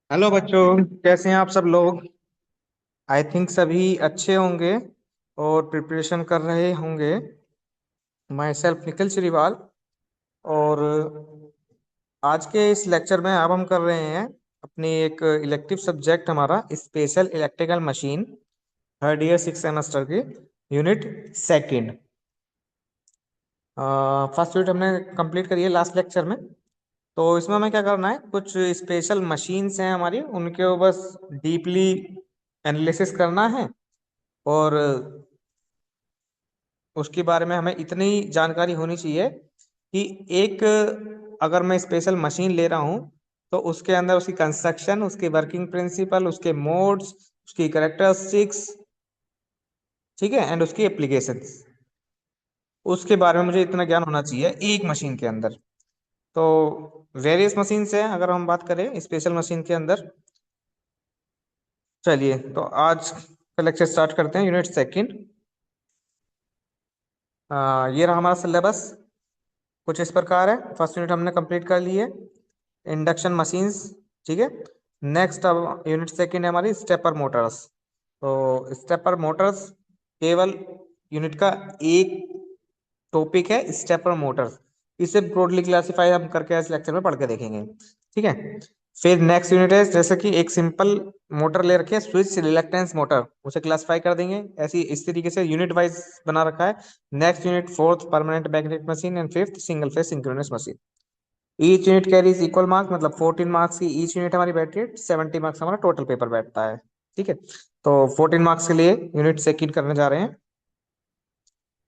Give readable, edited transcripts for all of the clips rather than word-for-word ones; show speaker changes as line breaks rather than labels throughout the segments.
Hello बच्चों, कैसे हैं आप सब लोग। आई थिंक सभी अच्छे होंगे और प्रिपरेशन कर रहे होंगे। My self Nikhil Shriwal. और आज के इस लेक्चर में अब हम कर रहे हैं अपनी एक इलेक्टिव सब्जेक्ट हमारा special electrical machine, third year six semester की यूनिट सेकंड। फर्स्ट यूनिट हमने कंप्लीट करी है लास्ट लेक्चर में। तो इसमें हमें क्या करना है, कुछ स्पेशल मशीन्स हैं हमारी, उनके बस डीपली एनालिसिस करना है। और उसके बारे में हमें इतनी जानकारी होनी चाहिए कि एक अगर मैं स्पेशल मशीन ले रहा हूँ तो उसके अंदर उसकी कंस्ट्रक्शन, उसके वर्किंग प्रिंसिपल, उसके मोड्स, उसकी कैरेक्टरिस्टिक्स, ठीक है, एंड उसकी एप्लीकेशंस, उसके बारे में मुझे इतना ज्ञान होना चाहिए एक मशीन के अंदर। तो वेरियस मशीन्स हैं अगर हम बात करें स्पेशल मशीन के अंदर। चलिए तो आज का लेक्चर स्टार्ट करते हैं, यूनिट सेकंड। ये रहा हमारा सिलेबस, कुछ इस प्रकार है। फर्स्ट यूनिट हमने कंप्लीट कर ली है, इंडक्शन मशीन्स, ठीक है। नेक्स्ट अब यूनिट सेकंड है हमारी स्टेपर मोटर्स। तो स्टेपर मोटर्स केवल यूनिट का एक टॉपिक है, स्टेपर मोटर्स। इसे ब्रॉडली क्लासिफाई हम करके इस लेक्चर में पढ़ के देखेंगे, ठीक है। फिर नेक्स्ट यूनिट है, जैसे कि एक सिंपल मोटर ले रखी है, स्विच रिलक्टेंस मोटर, उसे क्लासिफाई कर देंगे ऐसी इस तरीके से यूनिट वाइज बना रखा है। Next unit fourth permanent magnetic machine and fifth single phase synchronous machine. Each unit carries equal marks, मतलब 14 मार्क्स की ईच यूनिट हमारी बैठती है, 70 मार्क्स हमारा टोटल पेपर बैठता है, ठीक है। तो 14 मार्क्स के लिए यूनिट सेकंड करने जा रहे हैं।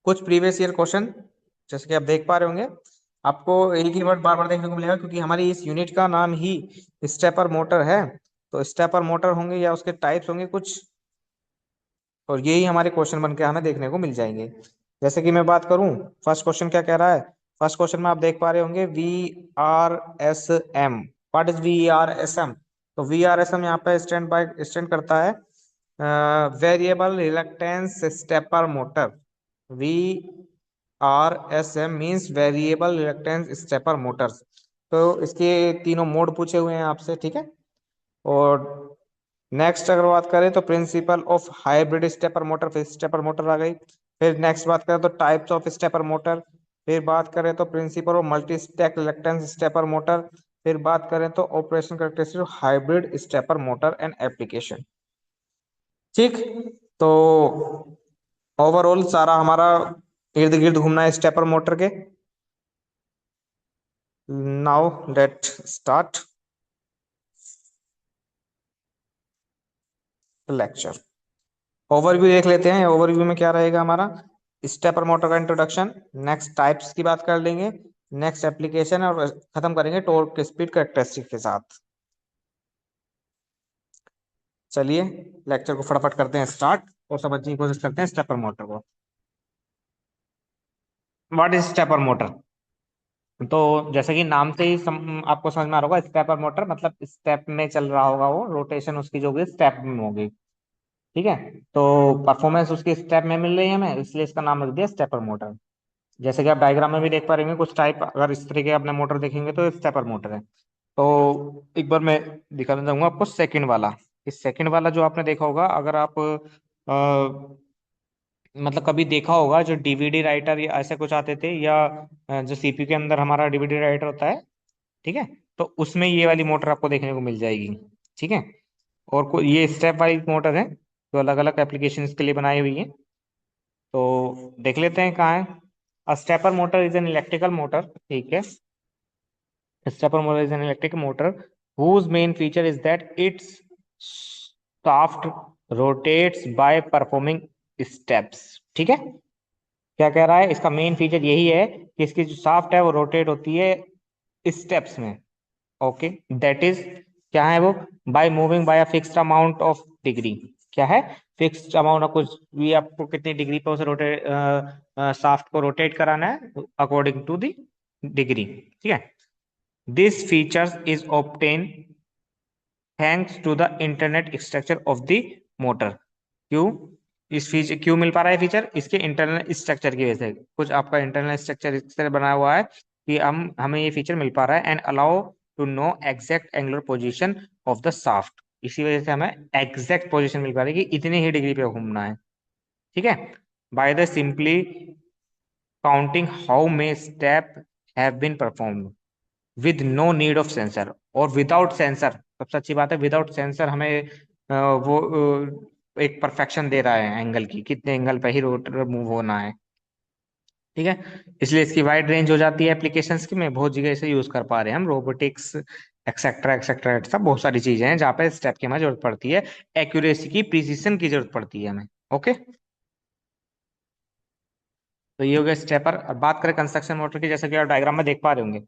कुछ प्रीवियस ईयर क्वेश्चन जैसे कि आप देख पा रहे होंगे, आपको एक ही वर्ड बार बार देखने को मिलेगा क्योंकि हमारी इस यूनिट का नाम ही स्टेपर मोटर है। तो स्टेपर मोटर होंगे या उसके टाइप्स होंगे कुछ, और यही हमारे क्वेश्चन बन के हमें देखने को मिल जाएंगे। जैसे कि मैं बात करूं, फर्स्ट क्वेश्चन क्या कह रहा है। फर्स्ट क्वेश्चन में आप देख पा रहे होंगे VRSM। What is VRSM? तो VRSM यहाँ पे स्टैंड करता है variable reluctance stepper motor. VRSM means variable reluctance stepper Motors. तो इसके तीनों मोड पूछे हुए हैं आपसे, ठीक है। और नेक्स्ट अगर बात करें तो principle of hybrid stepper motor, फिर स्टेपर मोटर आ गई। फिर नेक्स्ट बात करें तो टाइप्स ऑफ स्टेपर मोटर। फिर बात करें तो principle of multi stack reluctance stepper motor. फिर बात करें तो operation characteristic of hybrid stepper motor and application, ठीक। तो ओवरऑल सारा हमारा इर्द गिर्द घूमना है स्टेपर मोटर के। Now let start lecture. Overview देख लेते हैं, ओवरव्यू में क्या रहेगा हमारा। स्टेपर मोटर का इंट्रोडक्शन, नेक्स्ट टाइप्स की बात कर लेंगे, नेक्स्ट एप्लीकेशन, और खत्म करेंगे टॉर्क स्पीड कैरेक्टरिस्टिक के साथ। चलिए लेक्चर को फटाफट करते हैं स्टार्ट और समझने की कोशिश करते हैं स्टेपर मोटर को। What is stepper motor? तो जैसे कि नाम से ही आपको समझ में आ रहा होगा, स्टेपर मोटर मतलब स्टेप में चल रहा होगा, वो रोटेशन उसकी जो होगी स्टेप में होगी, ठीक है। तो परफॉर्मेंस उसकी स्टेप में मिल रही है हमें, इसलिए इसका नाम रख दिया स्टेपर मोटर। जैसे कि आप डायग्राम में भी देख पा रहे होंगे कुछ टाइप, अगर इस तरीके अपने मोटर देखेंगे तो स्टेपर मोटर है। तो एक बार मैं दिखाना चाहूंगा आपको सेकंड वाला। इस सेकंड वाला जो आपने देखा होगा, अगर आप मतलब कभी देखा होगा जो डीवीडी राइटर या ऐसे कुछ आते थे, या जो सीपीयू के अंदर हमारा डीवीडी राइटर होता है, ठीक है। तो उसमें ये वाली मोटर आपको देखने को मिल जाएगी, ठीक है। और ये स्टेप वाली मोटर है जो अलग अलग एप्लीकेशंस के लिए बनाई हुई है। तो देख लेते हैं कहाँ है। A stepper motor is an electrical motor, ठीक है। A stepper motor is an electric motor whose main feature is that its shaft rotates by performing steps, ठीक है। क्या कह रहा है, इसका मेन फीचर यही है कि इसकी जो शाफ्ट है वो रोटेट होती है स्टेप्स में, ओके। दैट इज, क्या है वो, by moving by a fixed amount of degree. क्या है, फिक्स्ड अमाउंट ऑफ कुछ भी, आपको कितनी डिग्री पे उसे रोटेट, शाफ्ट को रोटेट कराना है अकॉर्डिंग टू द डिग्री, ठीक है। This features is obtain thanks to the internet structure of the motor. क्यों, इस फीचर क्यों मिल पा रहा है फीचर, इसके इंटरनल स्ट्रक्चर की वजह से। कुछ आपका इंटरनल स्ट्रक्चर इस तरह बना हुआ है कि हम हमें ये फीचर मिल पा रहा है। And allow to know exact angular position of the shaft. इसी वजह से हमें एग्जैक्ट पोजीशन मिल पा रही है कि इतनी ही डिग्री पे घूमना है। ठीक है। By the simply counting how may step have been performed with no need of sensor, और विदाउट सेंसर, सबसे अच्छी बात है विदाउट सेंसर हमें वो एक परफेक्शन दे रहा है एंगल की, कितने एंगल पे ही रोटर मूव होना है। ठीक है। इसलिए इसकी वाइड रेंज हो जाती है एप्लीकेशंस की, में बहुत जगह इसे यूज कर पा रहे हैं हम, रोबोटिक्स एक्सेट्रा एक्सेट्रा एक्सेट्रा, बहुत सारी चीजें हैं जहाँ पे स्टेप की हमें जरूरत पड़ती है, एक्यूरेसी की, प्रिसिशन की जरूरत पड़ती है हमें। ओके। तो ये हो गया स्टेपर। अब बात करें कंस्ट्रक्शन मोटर की, जैसे कि आप डायग्राम में देख पा रहे होंगे,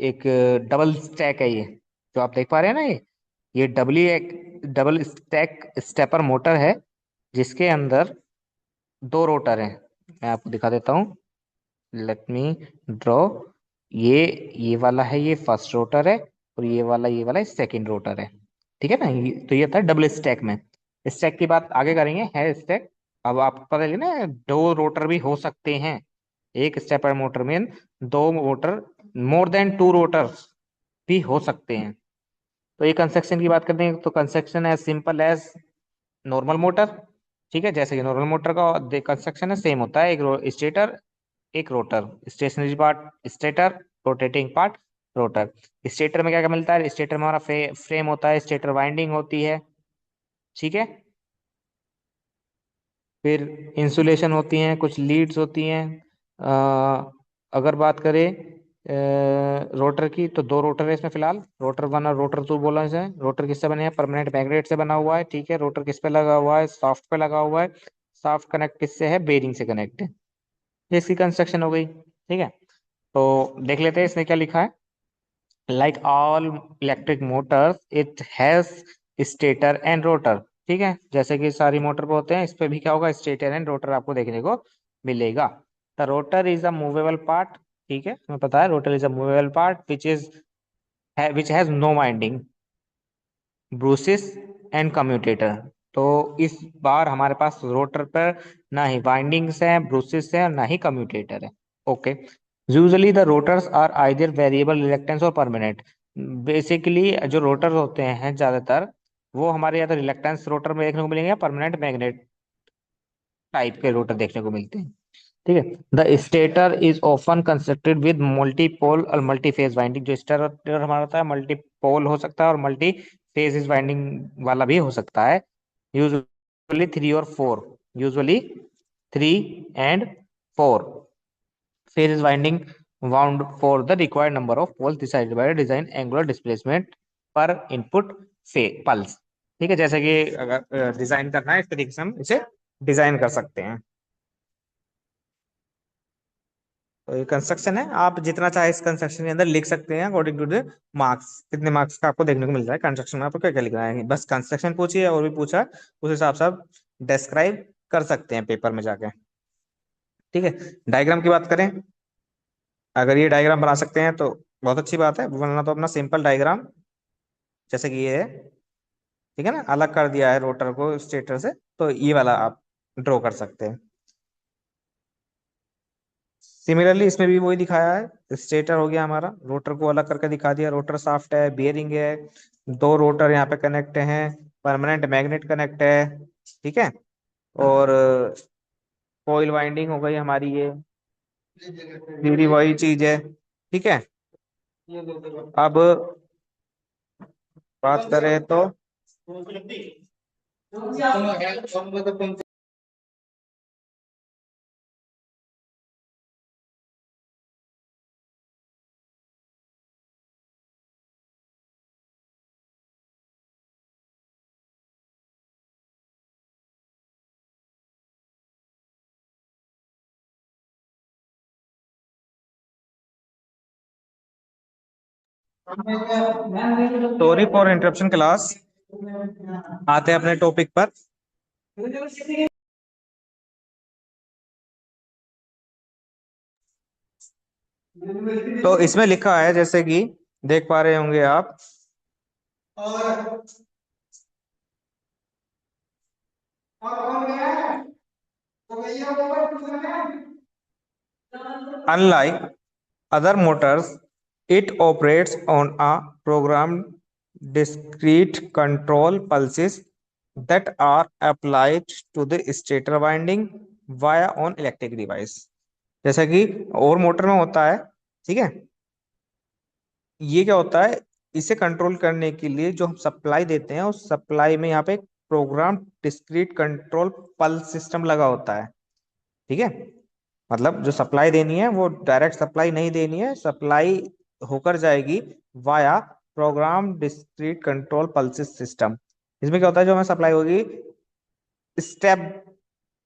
एक डबल स्टैक है ये, जो आप देख पा रहे हैं ना, ये डबल स्टैक स्टेपर मोटर है, जिसके अंदर दो रोटर हैं। मैं आपको दिखा देता हूँ, लेट मी ड्रॉ। ये वाला है, ये फर्स्ट रोटर है, और ये वाला सेकंड रोटर है। ठीक है ना, तो ये था डबल स्टैक में। स्टैक की बात आगे करेंगे, है स्टैक। अब आपको पता है ना, दो रोटर भी हो सकते हैं एक स्टेपर मोटर में, दो motor, more than two rotors भी हो सकते हैं। तो ये कंस्ट्रक्शन की बात करते हैं, तो construction as simple as normal motor. ठीक है, जैसे कि नॉर्मल मोटर का कंस्ट्रक्शन है, सेम होता है, एक स्टेटर एक rotor, stationary part stator, rotating part rotor. Stator में क्या क्या मिलता है, स्टेटर में हमारा फ्रेम होता है, स्टेटर वाइंडिंग होती है। ठीक है। फिर इंसुलेशन होती हैं, कुछ लीड्स होती हैं। अगर बात करें रोटर की, तो दो रोटर है इसमें फिलहाल, रोटर वन और रोटर टू बोला इसे। रोटर किससे बने हैं, परमानेंट मैग्नेट से बना हुआ है। ठीक है। रोटर किस पे लगा हुआ है, सॉफ्ट पे लगा हुआ है। सॉफ्ट कनेक्ट किससे है, बेरिंग से कनेक्ट है। ये इसकी कंस्ट्रक्शन हो गई। ठीक है। तो देख लेते हैं इसने क्या लिखा है। Like all electric Motors it has stator and rotor. ठीक है, जैसे कि सारी मोटर पे होते हैं, इस पे भी क्या होगा, स्टेटर एंड रोटर आपको देखने को मिलेगा। The rotor is a movable part. ठीक है, हमें पता है rotor is a movable part which has no winding, brushes and commutator. तो इस बार हमारे पास रोटर पर ना ही वाइंडिंग्स है, ब्रूसिस है, और ना ही कम्यूटेटर है। Okay. Usually the rotors are either variable reluctance और परमानेंट। बेसिकली जो रोटर होते हैं ज्यादातर, वो हमारे या तो रिलक्टेंस रोटर में देखने को मिलेंगे, या परमानेंट मैग्नेट टाइप के रोटर देखने को मिलते हैं। ठीक है। The stator is often constructed with multipole और मल्टी फेज वाइंडिंग। जो स्टेटर हमारा होता है, मल्टीपोल हो सकता है और मल्टी फेज इज वाइंडिंग वाला भी हो सकता है। यूजुअली थ्री और four, usually three and four phase is winding wound for the required number of poles decided by the design angular displacement per input pulse। ठीक है, जैसे कि अगर डिजाइन करना है, इस तरीके से हम इसे डिजाइन कर सकते हैं। तो ये कंस्ट्रक्शन है, आप जितना चाहे इस कंस्ट्रक्शन के अंदर लिख सकते हैं अकॉर्डिंग टू द मार्क्स। कितने मार्क्स का आपको देखने को मिल रहा है कंस्ट्रक्शन में, आपको क्या क्या लिखना है, बस कंस्ट्रक्शन पूछिए और भी पूछा, उस हिसाब से आप डिस्क्राइब कर सकते हैं पेपर में जाके। ठीक है। डायग्राम की बात करें, अगर ये डायग्राम बना सकते हैं तो बहुत अच्छी बात है, वरना तो अपना सिंपल डायग्राम जैसे कि ये है। ठीक है ना, अलग कर दिया है रोटर को स्टेटर से, तो ये वाला आप ड्रॉ कर सकते हैं। सिमिलरली इसमें भी वही दिखाया है, स्टेटर हो गया हमारा, रोटर को अलग करके दिखा दिया, रोटर शाफ्ट है, बियरिंग है, दो रोटर यहाँ पे कनेक्ट हैं, परमानेंट मैग्नेट कनेक्ट है। ठीक है। और कोइल वाइंडिंग हो गई हमारी ये, पूरी वही चीज है। ठीक है। अब बात करें तो सॉरी फॉर इंटरप्शन क्लास, आते हैं अपने टॉपिक पर। तो इसमें लिखा है, जैसे कि देख पा रहे होंगे आप, unlike other motors It operates on a programmed discrete control pulses that are applied to the stator winding via on electric device। जैसा कि और मोटर में होता है, ठीक है, ये क्या होता है, इसे कंट्रोल करने के लिए जो हम सप्लाई देते हैं उस सप्लाई में यहाँ पे program discrete control pulse system लगा होता है। ठीक है, मतलब जो सप्लाई देनी है वो डायरेक्ट सप्लाई नहीं देनी है, सप्लाई होकर जाएगी via program discrete control pulses system. इसमें क्या होता है, जो हमें सप्लाई होगी, स्टेप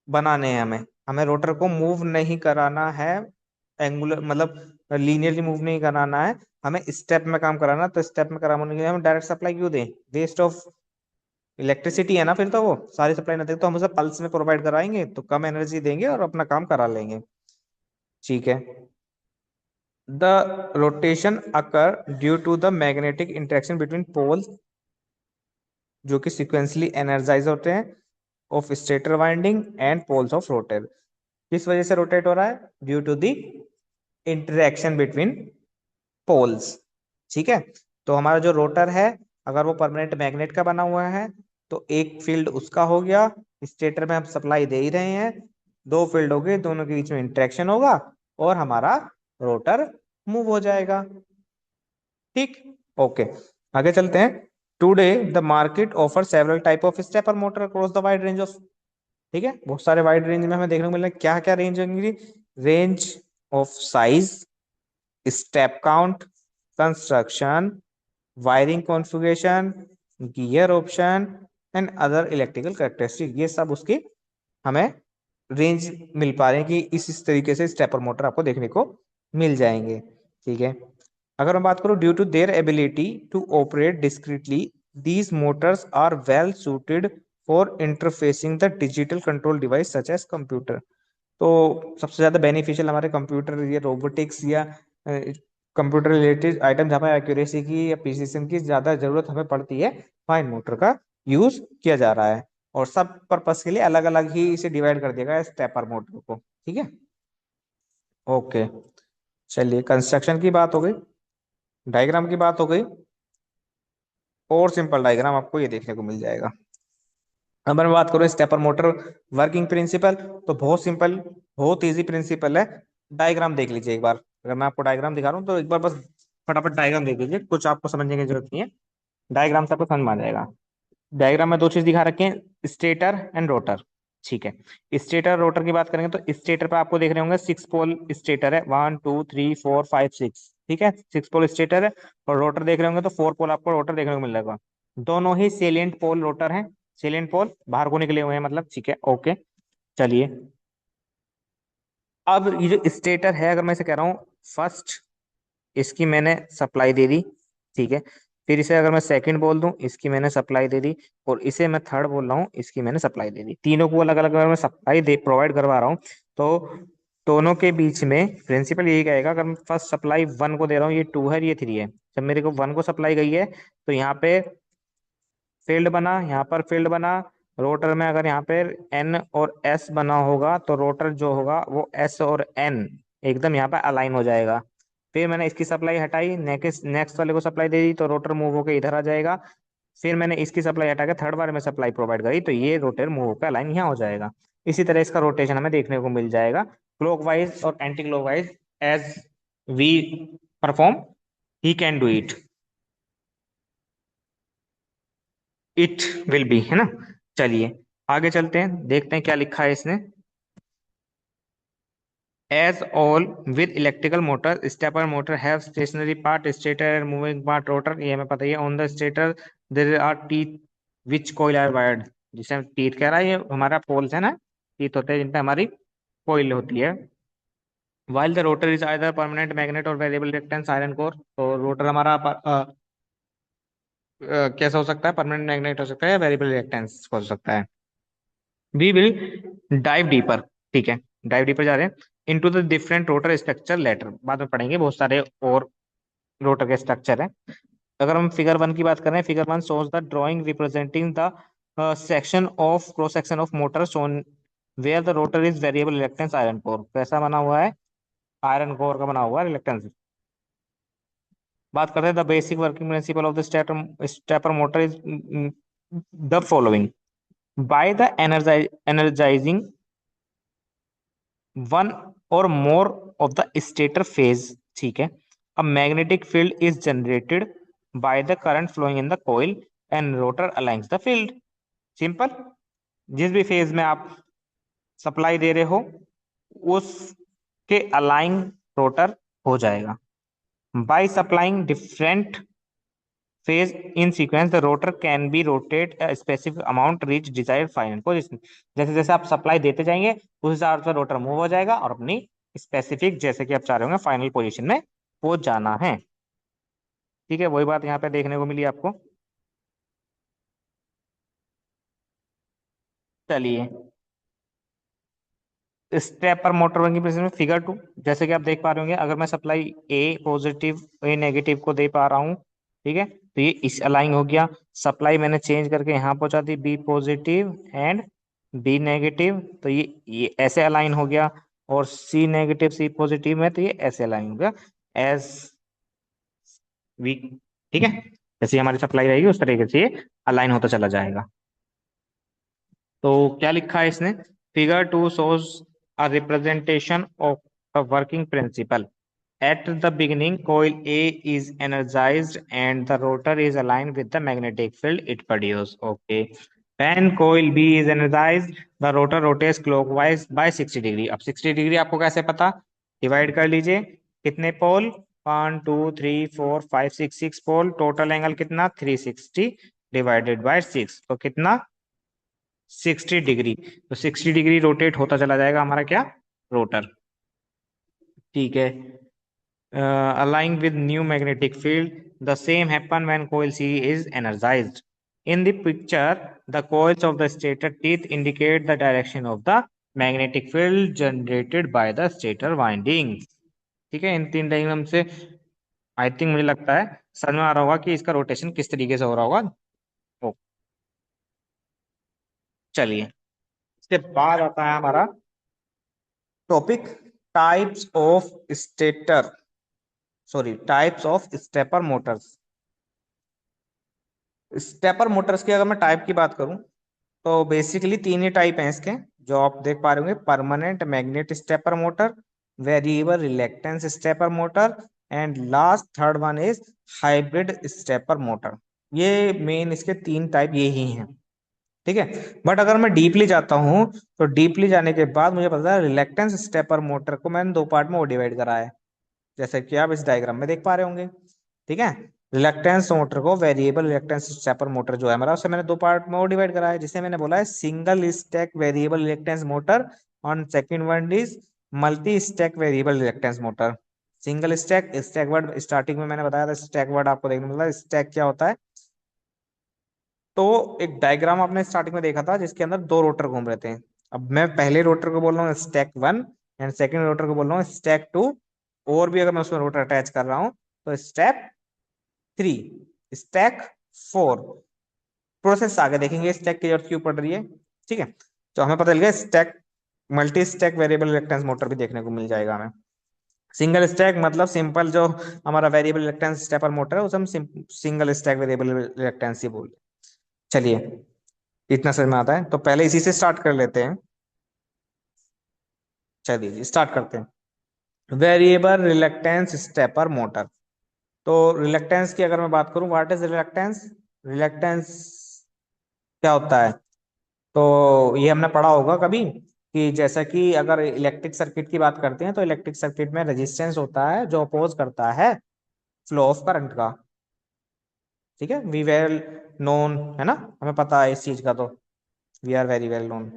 बनाने हैं हमें, हमें रोटर को मूव नहीं कराना है, एंगुलर मतलब लीनियरली मूव नहीं कराना है, हमें स्टेप में काम कराना। तो स्टेप में कराने के लिए हम डायरेक्ट सप्लाई क्यों दें, वेस्ट ऑफ इलेक्ट्रिसिटी है ना, फिर तो वो सारी सप्लाई ना दे तो हम उसे पल्स में प्रोवाइड कराएंगे तो कम एनर्जी देंगे और अपना काम करा लेंगे। ठीक है, the rotation occur due to the magnetic interaction between poles जो कि सिक्वेंसली एनर्जाइज होते हैं of stator winding and poles of rotor. किस वजह से रोटेट हो रहा है, due to the interaction between poles. ठीक है, तो हमारा जो रोटर है अगर वो परमानेंट मैग्नेट का बना हुआ है तो एक फील्ड उसका हो गया, स्टेटर में हम सप्लाई दे ही रहे हैं, दो फील्ड हो गए, दोनों के बीच में इंटरेक्शन होगा और हमारा रोटर मूव हो जाएगा। ठीक, ओके, आगे चलते हैं। Today the market offer several type of stepper motor across the wide range of, ठीक है, बहुत सारे वाइड रेंज में हमें देखने को मिल रहा है। क्या क्या रेंज होंगी, range of size, step count, construction, wiring configuration, gear option and other electrical characteristic, ये सब उसकी हमें रेंज मिल पा रहे हैं कि इस तरीके से स्टेपर मोटर आपको देखने को मिल जाएंगे। ठीक है, अगर मैं बात करूं, due to their ability to operate discretely these motors are well suited for interfacing the digital control device such as computer. तो सबसे ज्यादा बेनिफिशियल हमारे कंप्यूटर या रोबोटिक्स या कंप्यूटर रिलेटेड आइटम जहाँ पर एक्यूरेसी की या प्रिसिशन की ज्यादा जरूरत हमें पड़ती है, फाइन मोटर का यूज किया जा रहा है। और सब पर्पस के लिए अलग अलग ही इसे डिवाइड कर दिया गया है स्टेपर मोटर को। ठीक है, ओके, चलिए कंस्ट्रक्शन की बात हो गई, डायग्राम की बात हो गई, और सिंपल डायग्राम आपको ये देखने को मिल जाएगा। अगर मैं बात करूँ स्टेपर मोटर वर्किंग प्रिंसिपल, तो बहुत सिंपल, बहुत इजी प्रिंसिपल है। डायग्राम देख लीजिए एक बार, अगर मैं आपको डायग्राम दिखा रहा हूँ तो एक बार बस फटाफट डायग्राम देख लीजिए, कुछ आपको समझने की जरूरत नहीं है, डायग्राम से आपको समझ में आ जाएगा। डायग्राम में दो चीज दिखा रखे हैं, स्टेटर एंड रोटर। ठीक है, स्टेटर रोटर की बात करेंगे तो स्टेटर पे आपको देख रहे होंगे 6 पोल स्टेटर है, 1 2 3 4 5 6, ठीक है, 6 पोल स्टेटर है। और रोटर देख रहे होंगे तो 4 पोल आपको रोटर देखने को मिल जाएगा। दोनों ही सेलिएंट पोल रोटर हैं, सेलिएंट पोल बाहर को निकले हुए हैं मतलब। ठीक है, ओके, चलिए, अब ये जो स्टेटर है अगर मैं इसे कह रहा हूँ फर्स्ट, इसकी मैंने सप्लाई दे दी, ठीक है, फिर इसे अगर मैं सेकंड बोल दूं इसकी मैंने सप्लाई दे दी, और इसे मैं थर्ड बोल रहा हूँ इसकी मैंने सप्लाई दे दी, तीनों को अलग अलग अगर मैं सप्लाई दे प्रोवाइड करवा रहा हूँ तो दोनों के बीच में प्रिंसिपल यही कहेगा, अगर मैं फर्स्ट सप्लाई 1 को दे रहा हूँ, ये 2 है ये 3 है, जब मेरे को 1 को सप्लाई गई है तो यहाँ पे फील्ड बना, यहाँ पर फील्ड बना, रोटर में अगर यहाँ पे एन और एस बना होगा तो रोटर जो होगा वो एस और एन एकदम यहाँ पे अलाइन हो जाएगा। फिर मैंने इसकी सप्लाई हटाई, नेक्स्ट नेक्स्ट वाले को सप्लाई दे दी तो रोटर मूव होकर इधर आ जाएगा। फिर मैंने इसकी सप्लाई हटा के थर्ड बार में सप्लाई प्रोवाइड करी तो ये रोटर मूव होकर अलाइन यहाँ हो जाएगा। इसी तरह इसका रोटेशन हमें देखने को मिल जाएगा क्लॉकवाइज और anti clockwise, as we perform he can do it, it will be, है ना। चलिए आगे चलते हैं, देखते हैं क्या लिखा है इसने। As all with electrical motor stepper motor have stationary part stator and moving part rotor, ये हमें पता ही है। On the stator there are teeth which coil are wired, जिसे हम टीथ कह रहा है, ये हमारा पोल्स है ना, टीथ होते हैं जिन पे हमारी कोइल होती है। While the rotor is either permanent magnet और वेरिएबल रिएक्टेंस आयरन कोर, तो रोटर हमारा कैसा हो सकता है, परमानेंट मैग्नेट हो सकता है या वेरिएबल रिएक्टेंस हो सकता है। वी विल डाइव डीपर, ठीक है, डाइव डीपर जा रहे हैं into the different rotor structure later, बाद में पढ़ेंगे बहुत सारे और रोटर के स्ट्रक्चर है। अगर हम फिगर 1 की बात करें, figure 1 shows the drawing representing the section of cross section of motor shown where the rotor is variable reactance iron core, कैसा बना हुआ है, आयरन कोर का बना हुआ है रिएक्टेंस। बात करते हैं the basic working principle of the stepper motor is the following. By the energizing one और more of the stator phase, ठीक है, a magnetic field is generated by the current flowing in the coil and rotor aligns the field. Simple. जिस भी phase में आप supply दे रहे हो उसके अलाइन रोटर हो जाएगा। By supplying different phase in sequence the rotor can be rotate a specific amount reach desired final position। जैसे जैसे आप सप्लाई देते जाएंगे उस हिसाब से रोटर मूव हो जाएगा और अपनी स्पेसिफिक जैसे कि आप चाह रहे होंगे फाइनल पोजीशन में पहुंच जाना है। ठीक है, वही बात यहाँ पे देखने को मिली आपको। चलिए, स्टेपर मोटर वर्किंग प्रिंसिपल में फिगर 2, जैसे कि आप देख पा रहे होंगे, अगर मैं सप्लाई ए पॉजिटिव ए नेगेटिव को दे पा रहा हूँ, ठीक है, तो ये इस अलाइन हो गया। सप्लाई मैंने चेंज करके यहाँ पहुंचा the B positive and B negative, तो ये ऐसे अलाइन हो गया। और सी नेगेटिव सी पॉजिटिव में तो ये ऐसे अलाइन हो गया एस वी। ठीक है, जैसे हमारी सप्लाई रहेगी उस तरीके से ये अलाइन होता चला जाएगा। तो क्या लिखा है इसने? Figure 2 shows a representation of a working principle. At the beginning, coil A is energized and the rotor is aligned with the magnetic field it produces. Okay. When coil B is energized, the rotor rotates clockwise by 60 degree. अब 60 degree आपको कैसे पता? Divide कर लीजिए। कितने पोल? 1 2 3 4 5 6 पोल। Total angle कितना? 360 divided by 6, तो कितना? 60 डिग्री। तो 60 डिग्री रोटेट होता चला जाएगा हमारा क्या? रोटर। ठीक है। Aligned with new magnetic field, the same happen when coil C is energized. In the picture, the coils of the stator teeth indicate the direction of the magnetic field generated by the stator windings. ठीक है, इन तीन diagram से I think मुझे लगता है समझ में आ रहा होगा कि इसका रोटेशन किस तरीके से हो रहा होगा। ओ, चलिए, इसके बाद आता है हमारा topic types of stator, sorry types of stepper Motors. Stepper Motors की अगर मैं टाइप की बात करूं तो बेसिकली तीन ही टाइप हैं इसके, जो आप देख पा रहे होंगे। Permanent magnet stepper motor, variable reluctance stepper motor and last third one is hybrid stepper motor. ये मेन इसके तीन टाइप ये ही हैं। ठीक है, बट अगर मैं डीपली जाता हूं तो डीपली जाने के बाद मुझे पता है रिलेक्टेंस स्टेपर मोटर को मैंने दो पार्ट में वो डिवाइड करा है, जैसे कि आप इस डायग्राम में देख पा रहे होंगे। ठीक है, रिलक्टेंस मोटर को वेरिएबल रिलक्टेंस स्टेपर मोटर जो है हमारा, उसे मैंने दो पार्ट में वो डिवाइड करा है, जिसे मैंने बोला है single stack variable reluctance motor और second one is multi stack variable reluctance motor. Single stack, stack word starting में मैंने बताया था, स्टैक वर्ड आपको देखने मिला। स्टैक क्या होता है? तो एक डायग्राम आपने स्टार्टिंग में देखा था जिसके अंदर दो रोटर घूम रहे थे। अब मैं पहले रोटर को बोल रहा हूँ stack one and second rotor को बोल रहा हूँ स्टैक टू। और भी अगर मैं उसमें रोटर अटैच कर रहा हूँ तो step three, stack four. Process आगे देखेंगे स्टैक की जरूरत क्यों पड़ रही है। ठीक है, तो हमें पता चल गया stack multi stack variable reactance motor भी देखने को मिल जाएगा हमें। सिंगल स्टैक मतलब सिंपल जो हमारा वेरिएबल रिएक्टेंस स्टेपर मोटर है उसे हम सिंगल स्टैक वेरिएबल रिएक्टेंस ही बोलते हैं। चलिए, इतना समझ में आता है तो पहले इसी से स्टार्ट कर लेते हैं। चलिए जी, स्टार्ट करते हैं। Variable reluctance stepper motor. तो रिलक्टेंस की अगर मैं बात करूं, व्हाट इज रिलक्टेंस? रिलक्टेंस क्या होता है? तो ये हमने पढ़ा होगा कभी कि जैसा कि अगर इलेक्ट्रिक सर्किट की बात करते हैं तो इलेक्ट्रिक सर्किट में रेजिस्टेंस होता है जो अपोज करता है फ्लो ऑफ करंट का। ठीक है, वी वेल नोन, है ना, हमें पता है इस चीज का, तो we are very well known.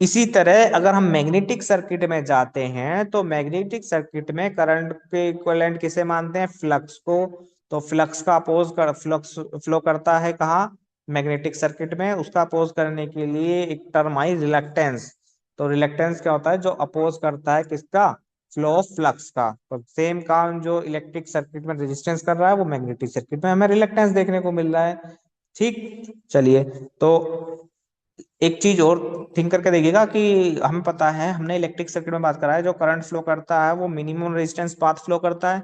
इसी तरह अगर हम मैग्नेटिक सर्किट में जाते हैं तो मैग्नेटिक सर्किट में करंट के इक्विवेलेंट किसे मानते हैं? फ्लक्स को। तो फ्लक्स का अपोज कर फ्लक्स फ्लो करता है कहाँ? मैग्नेटिक सर्किट में। उसका अपोज करने के लिए एक टर्म आई रिलक्टेंस। तो रिलक्टेंस क्या होता है? जो अपोज करता है किसका? फ्लो ऑफ फ्लक्स का। तो सेम काम जो इलेक्ट्रिक सर्किट में रेजिस्टेंस कर रहा है वो मैग्नेटिक सर्किट में हमें रिलक्टेंस देखने को मिल रहा है। ठीक, चलिए, तो एक चीज और थिंक करके देखिएगा कि हमें पता है, हमने इलेक्ट्रिक सर्किट में बात करा है जो करंट फ्लो करता है वो मिनिमम रेजिस्टेंस पाथ फ्लो करता है।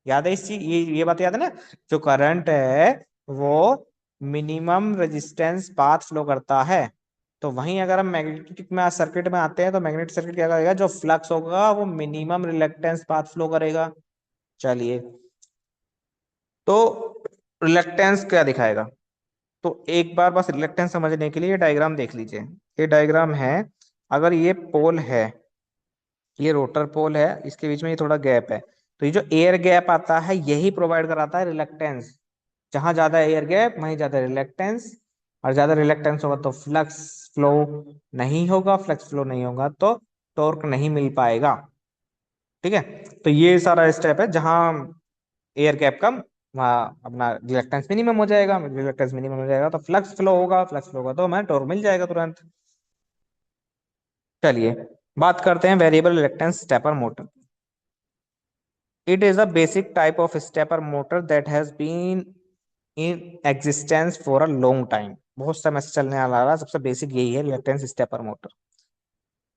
याद है इस चीज, ये बात याद है ना? जो करंट है वो मिनिमम रेजिस्टेंस पाथ फ्लो करता है। तो वहीं अगर हम मैग्नेटिक में सर्किट में आते हैं तो मैग्नेटिक सर्किट क्या करेगा, जो फ्लक्स होगा वो मिनिमम रिलक्टेंस पाथ फ्लो करेगा। चलिए, तो रिलक्टेंस क्या दिखाएगा? तो एक बार बस रिलक्टेंस समझने के लिए ये डायग्राम देख लीजिए। ये डायग्राम है, अगर ये पोल है, ये रोटर पोल है, इसके बीच में ये थोड़ा गैप है, तो ये जो एयर गैप आता है यही प्रोवाइड कराता है रिलक्टेंस। जहां ज्यादा एयर गैप वहीं ज्यादा रिलक्टेंस, और ज्यादा रिलक्टेंस होगा तो फ्लक्स फ्लो नहीं होगा, फ्लक्स फ्लो नहीं होगा तो टॉर्क नहीं मिल पाएगा। ठीक है, तो ये सारा स्टेप है, जहां एयर गैप कम वहाँ अपना रिलक्टेंस मिनिमम हो जाएगा, रिलक्टेंस मिनिमम हो जाएगा तो फ्लक्स फ्लो होगा, फ्लक्स फ्लो होगा तो हमें टॉर्क मिल जाएगा तुरंत। चलिए, बात करते हैं variable reluctance stepper motor. It is a basic type of stepper motor that has been in existence for a long time. बहुत समय से चलने वाला रहा, सबसे बेसिक यही है reluctance stepper motor.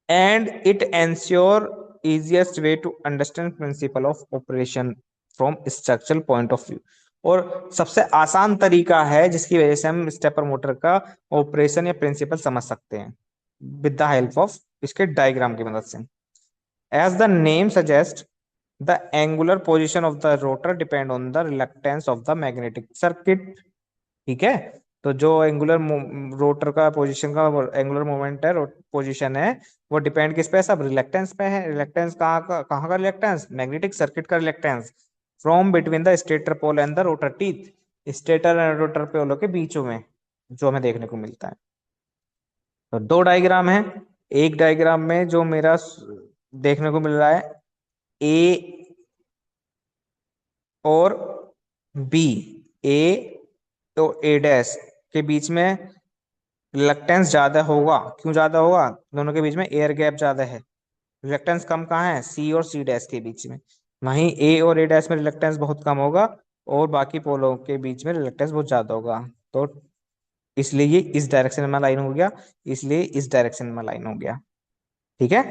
And it ensure easiest way to understand principle of operation from structural point of view। और सबसे आसान तरीका है जिसकी वजह से हम स्टेपर मोटर का ऑपरेशन या प्रिंसिपल समझ सकते हैं, विद द हेल्प ऑफ इसके डायग्राम की मदद से। As the name suggest, the angular position of the rotor depend on the reluctance of the magnetic circuit. ठीक है, तो जो एंगुलर रोटर का पोजीशन का एंगुलर मोमेंट है, पोजीशन है, वो डिपेंड किस पे है? सब रिलक्टेंस पे है। रिलक्टेंस कहाँ का रिलक्टेंस? मैग्नेटिक सर्किट का reluctance from between the stator pole and the rotor teeth. Stator and rotor पोलों के बीचों में जो हमें देखने को मिलता है। तो दो डायग्राम है, एक डायग्राम में जो मेरा देखने को मिल रहा है, ए और बी, ए तो ए डैश के बीच में रिलक्टेंस ज्यादा होगा। क्यों ज्यादा होगा? दोनों के बीच में एयर गैप ज्यादा है। रिलक्टेंस कम कहाँ है? सी और सी डैश के बीच में। वहीं ए और ए डैश में रिलक्टेंस बहुत कम होगा, और बाकी पोलों के बीच में रिलक्टेंस बहुत ज्यादा होगा। तो इसलिए ये इस डायरेक्शन में लाइन हो गया, इसलिए इस डायरेक्शन में लाइन हो गया। ठीक है,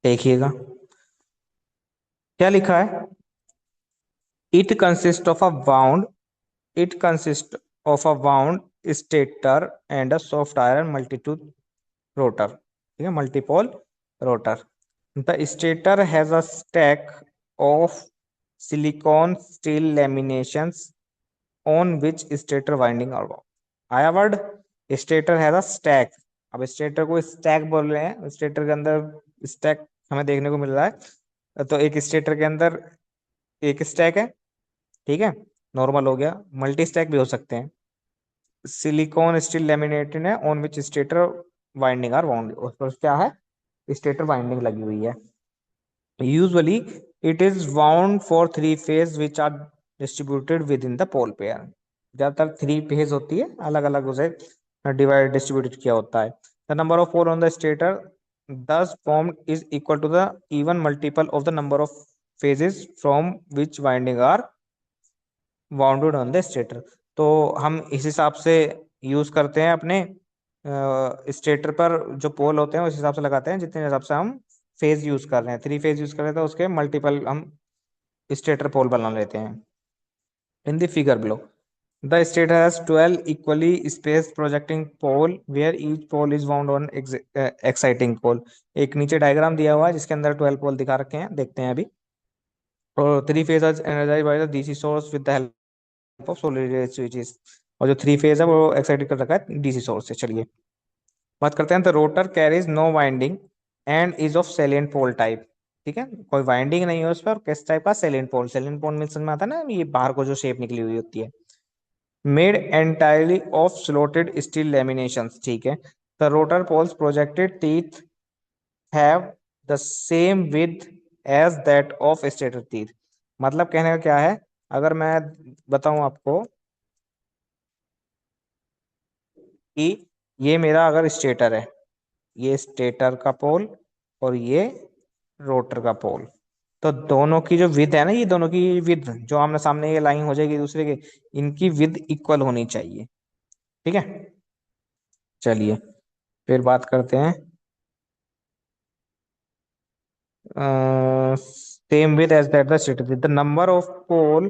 देखिएगा क्या लिखा है। It consist of a wound it consist of a wound stator and a soft iron multitude rotor. ठीक है, multipole rotor. The stator has a stack of silicon steel laminations on which stator winding are. आया word, stator has a stack. अब stator को stack बोल रहे हैं, stator के अंदर स्टैक हमें देखने को मिल रहा है। तो एक स्टेटर के अंदर एक स्टैक है, ठीक है, नॉर्मल हो गया, मल्टी स्टैक भी हो सकते हैं। सिलिकॉन स्टील लैमिनेटेड है, on which stator winding are wound, उस पर क्या है? स्टेटर वाइंडिंग लगी हुई है। Usually it is wound for three phase which are distributed within the pole pair. ज्यादातर थ्री फेज होती है, अलग अलग उसे डिवाइड डिस्ट्रीब्यूटेड किया होता है। The number of pole on the stator thus formed is equal to the even multiple of the number of phases from which winding are bounded on the stator. तो हम इस हिसाब से यूज करते हैं अपने स्टेटर पर जो पोल होते हैं उस हिसाब से लगाते हैं, जितने हिसाब से हम फेज यूज कर रहे हैं। थ्री फेज यूज कर रहे हैं तो उसके मल्टीपल हम स्टेटर पोल बना लेते हैं। In the figure below, the stator has 12 equally space projecting pole where each pole is bound on exciting pole. एक नीचे डायग्राम दिया हुआ है जिसके अंदर 12 पोल दिखा रखे हैं, देखते हैं अभी। और three phase energise by the DC source with the of solar switches. और जो थ्री फेज है वो एक्साइटेड कर रखा है डीसी सोर्स से। चलिए, बात करते हैं। The rotor carries no winding and is of salient pole type. ठीक है, कोई वाइंडिंग नहीं है उस पर, किस टाइप का? सेलेंट पोल। सेलेंट पोल में समझ में आता है ना, ये बाहर को जो शेप निकली हुई होती है। Made entirely of slotted steel lamination. ठीक है, the rotor poles projected teeth have the same width as that of stator teeth. मतलब कहने का क्या है, अगर मैं बताऊं आपको कि ये मेरा अगर स्टेटर है, ये स्टेटर का पोल और ये रोटर का पोल, तो दोनों की जो विद है ना, ये दोनों की विद जो आमने सामने ये लाइन हो जाएगी दूसरे के, इनकी विद इक्वल होनी चाहिए। ठीक है, चलिए फिर बात करते हैं। same with as that the stator. The number of pole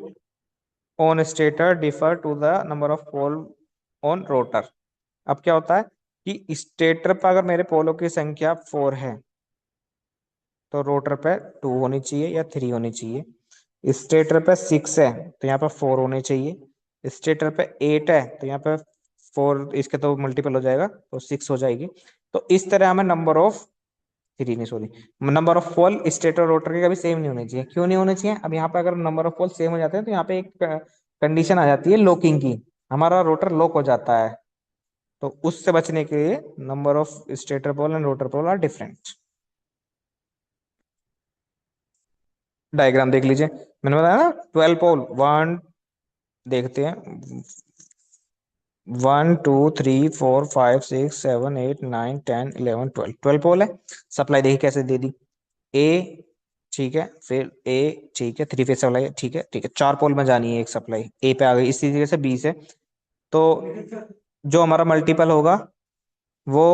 on stator differ to the number of pole on rotor. अब क्या होता है कि स्टेटर पर अगर मेरे पोलों की संख्या 4 है तो रोटर पे 2 होनी चाहिए या 3 होनी चाहिए। स्टेटर पे 6 है तो यहाँ पे 4 होने चाहिए। स्टेटर पे 8 है तो यहाँ पे 4, इसके तो मल्टीपल हो जाएगा तो 6 हो जाएगी। तो इस तरह हमें नंबर ऑफ, 3 नहीं sorry, number of pole stator rotor के कभी सेम नहीं होने चाहिए। क्यों नहीं होने चाहिए? अब यहाँ पे अगर नंबर ऑफ पोल सेम हो जाते हैं तो यहाँ पे एक कंडीशन आ जाती है लॉकिंग की, हमारा रोटर लॉक हो जाता है। तो उससे बचने के लिए number of stator pole and rotor pole are different. Diagram देख लीजिए, मैंने बताया ना 12 पोल, वन, देखते हैं, 1 2 3 4 5 6 7 8 9 10 11 12, 12 पोल है। सप्लाई देखिए कैसे दे दी, ए, ठीक है, फिर ए, ठीक है, 3 फेज सप्लाई है, ठीक है ठीक है, 4 पोल में जानी है एक सप्लाई, ए पे आ गई। इसी तरीके से बी से, तो जो हमारा मल्टीपल होगा वो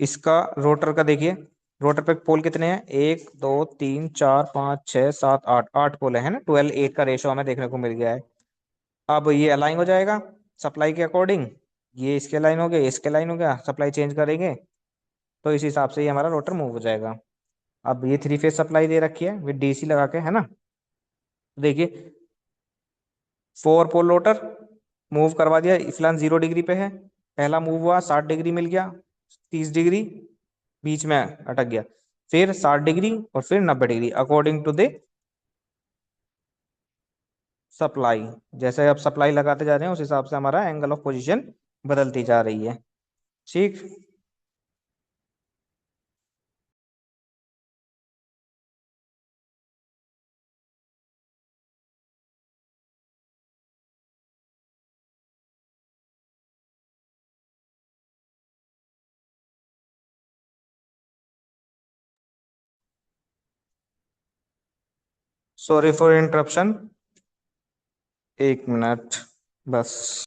इसका रोटर का देखिए, रोटर पे पोल कितने हैं, 1 2 3 4 5 6 7 8, 8 पोल है ना, 12 8 का रेशो हमें देखने को मिल गया है। अब ये अलाइन हो जाएगा सप्लाई के अकॉर्डिंग, ये इसके लाइन हो गया, ये इसके लाइन हो गया, सप्लाई चेंज करेंगे तो इस हिसाब से ये हमारा रोटर मूव हो जाएगा। अब ये 3 फेज सप्लाई दे रखी है विद डीसी लगा के, है ना। देखिए 4 पोल रोटर मूव करवा दिया, फिलहाल 0 डिग्री पे है, पहला मूव हुआ 60 डिग्री मिल गया, 30 डिग्री बीच में अटक गया, फिर 60 डिग्री और फिर 90 degree according to the supply. जैसे अब सप्लाई लगाते जा रहे हैं उस हिसाब से हमारा एंगल ऑफ पोजीशन बदलती जा रही है। ठीक। सॉरी फॉर इंटरप्शन, 1 मिनट बस।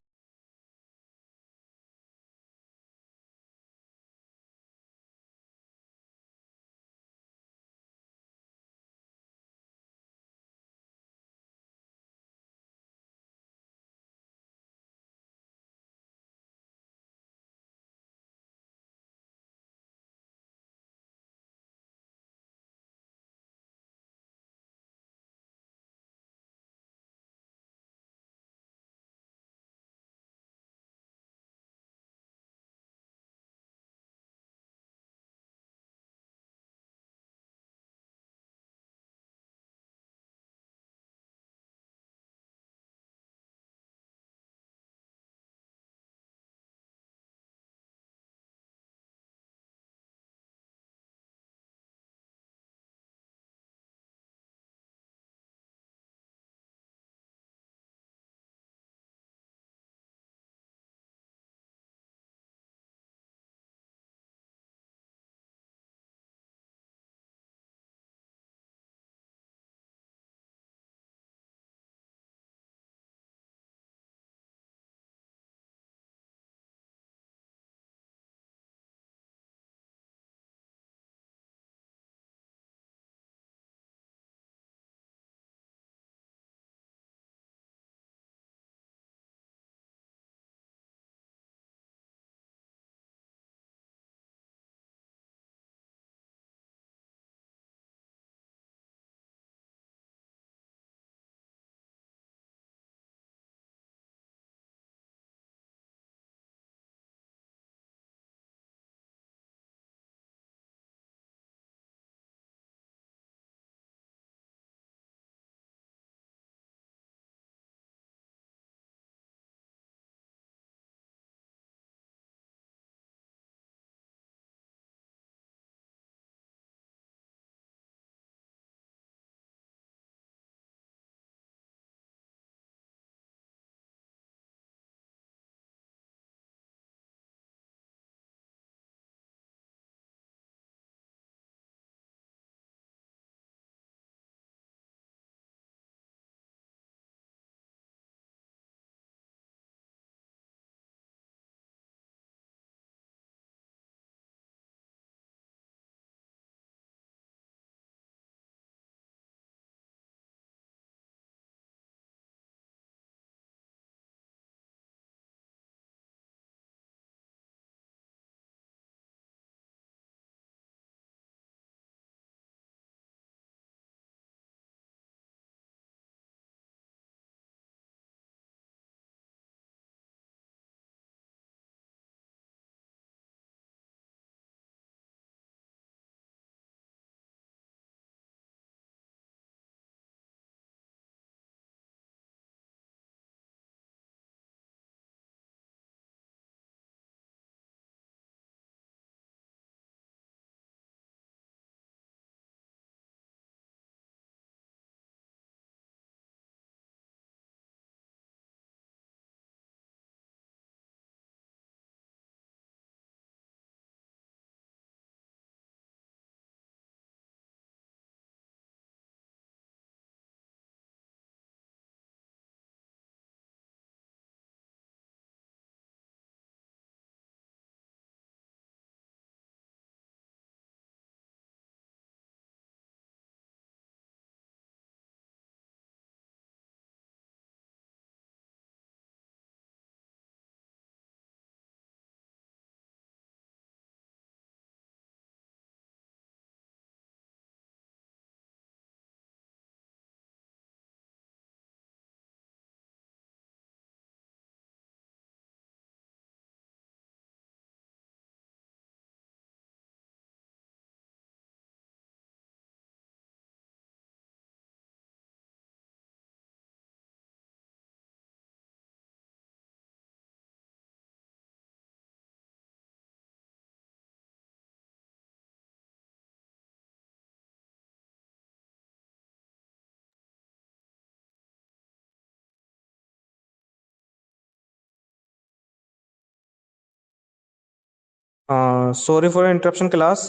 Sorry for interruption class.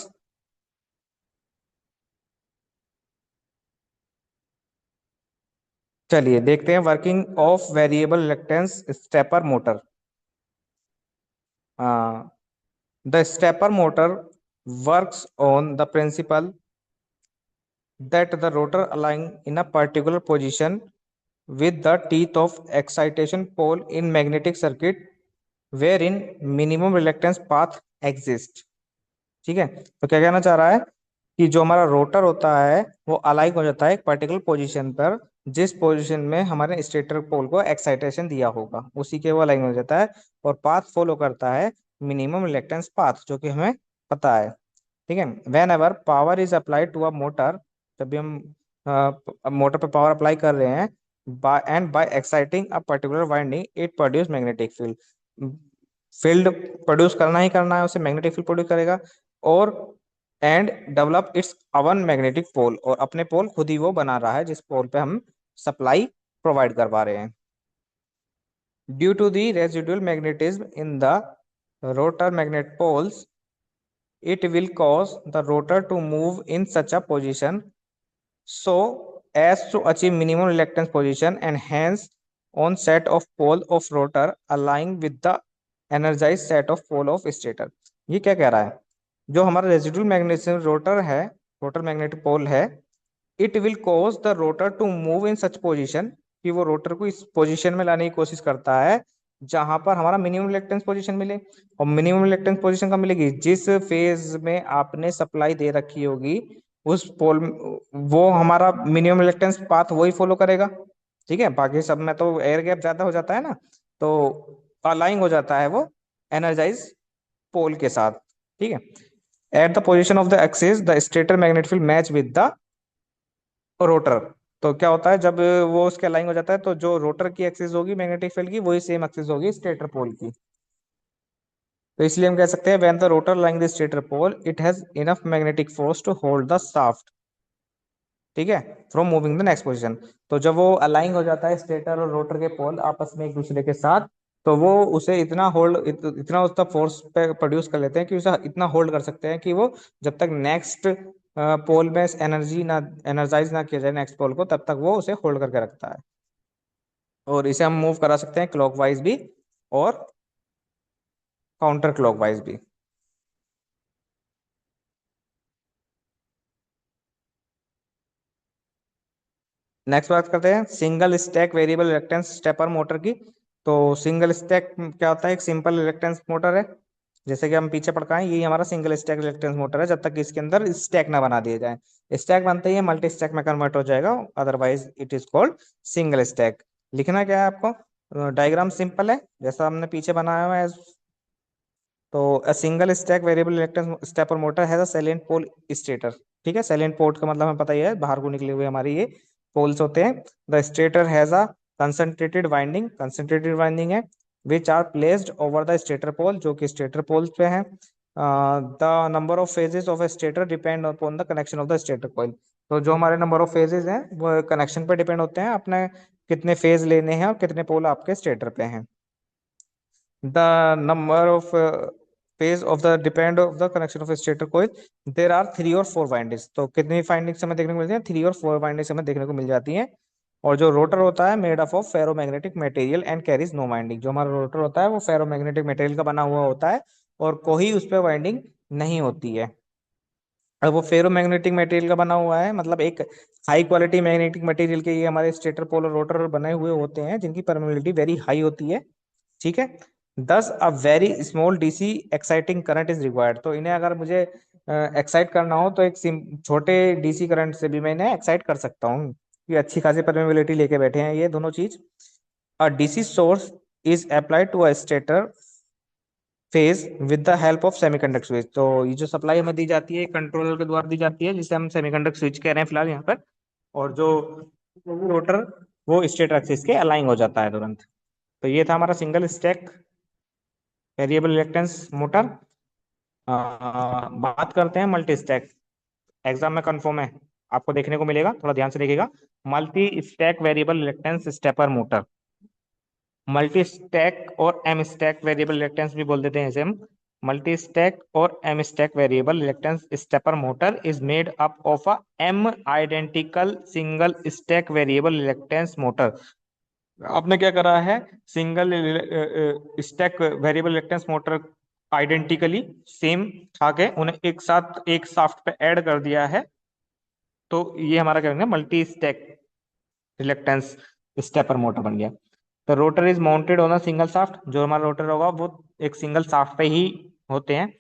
चलिए देखते हैं working of variable reluctance stepper motor. The stepper motor works on the principle that the rotor align in a particular position with the teeth of excitation pole in magnetic circuit wherein minimum reluctance path exists। ठीक है, तो क्या कहना चाह रहा है कि जो हमारा रोटर होता है वो अलाइन हो जाता है एक पर्टिकुलर पोजीशन पर, जिस पोजीशन में हमारे स्टेटर पोल को एक्साइटेशन दिया होगा उसी के वो अलाइन हो जाता है, और पाथ फॉलो करता है मिनिमम रिलक्टेंस पाथ जो कि हमें पता है। ठीक है, whenever power is applied to a motor, जब भी हम मोटर पे पावर अप्लाई कर रहे हैं, by exciting a particular winding it produce magnetic field. Field produce करना ही करना है, उसे मैग्नेटिक फील्ड प्रोड्यूस करेगा। और and develop its own magnetic pole, और अपने पोल खुद ही वो बना रहा है जिस पोल पे हम सप्लाई प्रोवाइड करवा रहे हैं। Due to the residual magnetism in the rotor magnet poles, it will cause the rotor to move in such a position so as to achieve minimum reluctance position, and hence on set of pole of rotor align with the energized set of pole of stator। ये क्या कह रहा है, जो हमारा residual magnetism rotor है, rotor magnetic pole है, it will cause the rotor to move in such position, कि वो रोटर को इस पोजीशन में लाने की कोशिश करता है जहां पर हमारा मिनिमम रिलक्टेंस पोजीशन मिले। और मिनिमम रिलक्टेंस पोजीशन कब मिलेगी, जिस फेज में आपने सप्लाई दे रखी होगी उस पोल, वो हमारा मिनिमम रिलक्टेंस पाथ वही फॉलो करेगा। ठीक है, बाकी सब में तो एयर गैप ज्यादा हो जाता है ना, तो अलाइन हो जाता है वो एनर्जाइज पोल के साथ। ठीक है, at the position of the axis the stator magnetic field match with the rotor. तो क्या होता है जब वो उसके अलाइन हो जाता है, तो जो रोटर की एक्सिस होगी मैग्नेटिक फील्ड की, वही सेम एक्सिस होगी स्टेटर पोल की। तो इसलिए हम कह सकते हैं when the rotor lying the stator pole it has enough magnetic force to hold the shaft. ठीक है, from moving the next position. तो जब वो अलाइन हो जाता है स्टेटर और रोटर के पोल आपस में एक दूसरे के साथ, तो वो उसे इतना इतना उसका फोर्स पे प्रोड्यूस कर लेते हैं कि उसे इतना होल्ड कर सकते हैं कि वो जब तक नेक्स्ट पोल में एनर्जी ना एनर्जाइज ना किया जाए नेक्स्ट पोल को, तब तक वो उसे होल्ड करके रखता है। और इसे हम मूव करा सकते हैं क्लॉकवाइज भी और काउंटर क्लॉकवाइज भी। नेक्स्ट बात करते हैं single stack variable reluctance stepper motor की। तो सिंगल स्टैक क्या होता है, एक सिंपल रिलक्टेंस मोटर है, जैसे कि हम पीछे पढ़ पाए, यही हमारा सिंगल स्टैक रिलक्टेंस मोटर है जब तक कि इसके अंदर स्टैक ना बना दिए जाए। स्टैक बनते ही मल्टी स्टैक में कन्वर्ट हो जाएगा, otherwise it is called single stack. लिखना क्या है आपको, डायग्राम सिंपल है जैसा हमने पीछे बनाया हुआ है। तो a single stack variable reluctance stepper motor has a salient pole stator. ठीक है, सैलिएंट पोर्ट का मतलब हमें पता ही है, बाहर को निकले हुए हमारे ये पोल्स होते हैं। The stator has a concentrated winding है which are placed over the stator pole, जो कि स्टेटर पोल पे है। The number of phases of a stator depend upon the connection of the stator coil. तो जो हमारे नंबर ऑफ फेजेस हैं वो कनेक्शन पे डिपेंड होते हैं, अपने कितने फेज लेने हैं और कितने पोल आपके स्टेटर पे हैं। The number of phase of the depend of the connection of a stator coil, there are 3 और 4 वाइंडिंग्स। तो कितनी वाइंडिंग्स हमें देखने को मिलती हैं, 3 और 4 वाइंडिंग्स हमें देखने को मिल जाती हैं। और जो रोटर होता है made up of ferromagnetic material and carries no winding, जो हमारा रोटर होता है वो फेरोमैग्नेटिक मटेरियल का बना हुआ होता है और कोई उस पर वाइंडिंग नहीं होती है। अब वो फेरोमैग्नेटिक मटेरियल का बना हुआ है, मतलब एक हाई क्वालिटी मैग्नेटिक मटेरियल के ये हमारे स्टेटर पोल और रोटर बने हुए होते हैं जिनकी परमेबिलिटी वेरी हाई होती है। ठीक है, दस a very small DC exciting current is required. तो इन्हें अगर मुझे एक्साइट करना हो तो एक छोटे डीसी करंट से भी मैं इन्हें एक्साइट कर सकता हूँ। ये अच्छी खासी परमेबिलिटी लेके बैठे हैं ये दोनों चीज। A DC source is applied to a stator phase with the help of semiconductor switch. तो ये जो सप्लाई हमें दी जाती है कंट्रोलर के द्वारा दी जाती है, जिसे हम सेमीकंडक्टर स्विच कह रहे हैं फिलहाल यहाँ पर। और जो रोटर वो स्टेटर एक्सिस के अलाइन हो जाता है तुरंत। तो ये था हमारा single stack variable reactance motor. बात करते हैं मल्टी स्टैक। एग्जाम में कन्फर्म है, आपको देखने को मिलेगा, थोड़ा ध्यान से देखिएगा। Multi stack variable reactance stepper motor. Multi stack और एम स्टैक वेरिएबल रिएक्टेंस भी बोल देते हैं इसे हम। multi stack or m stack variable reluctance stepper motor is made up of a m identical single stack variable reluctance motor। आपने क्या करा है, single stack variable reactance motor identically same उठा के उन्हें एक साथ एक शाफ्ट पे ऐड कर दिया है। तो ये हमारा क्या बन गया, multi stack reluctance stepper motor बन गया। तो rotor is mounted on a single shaft, जो हमारा रोटर होगा वो एक सिंगल शाफ्ट पे ही होते हैं।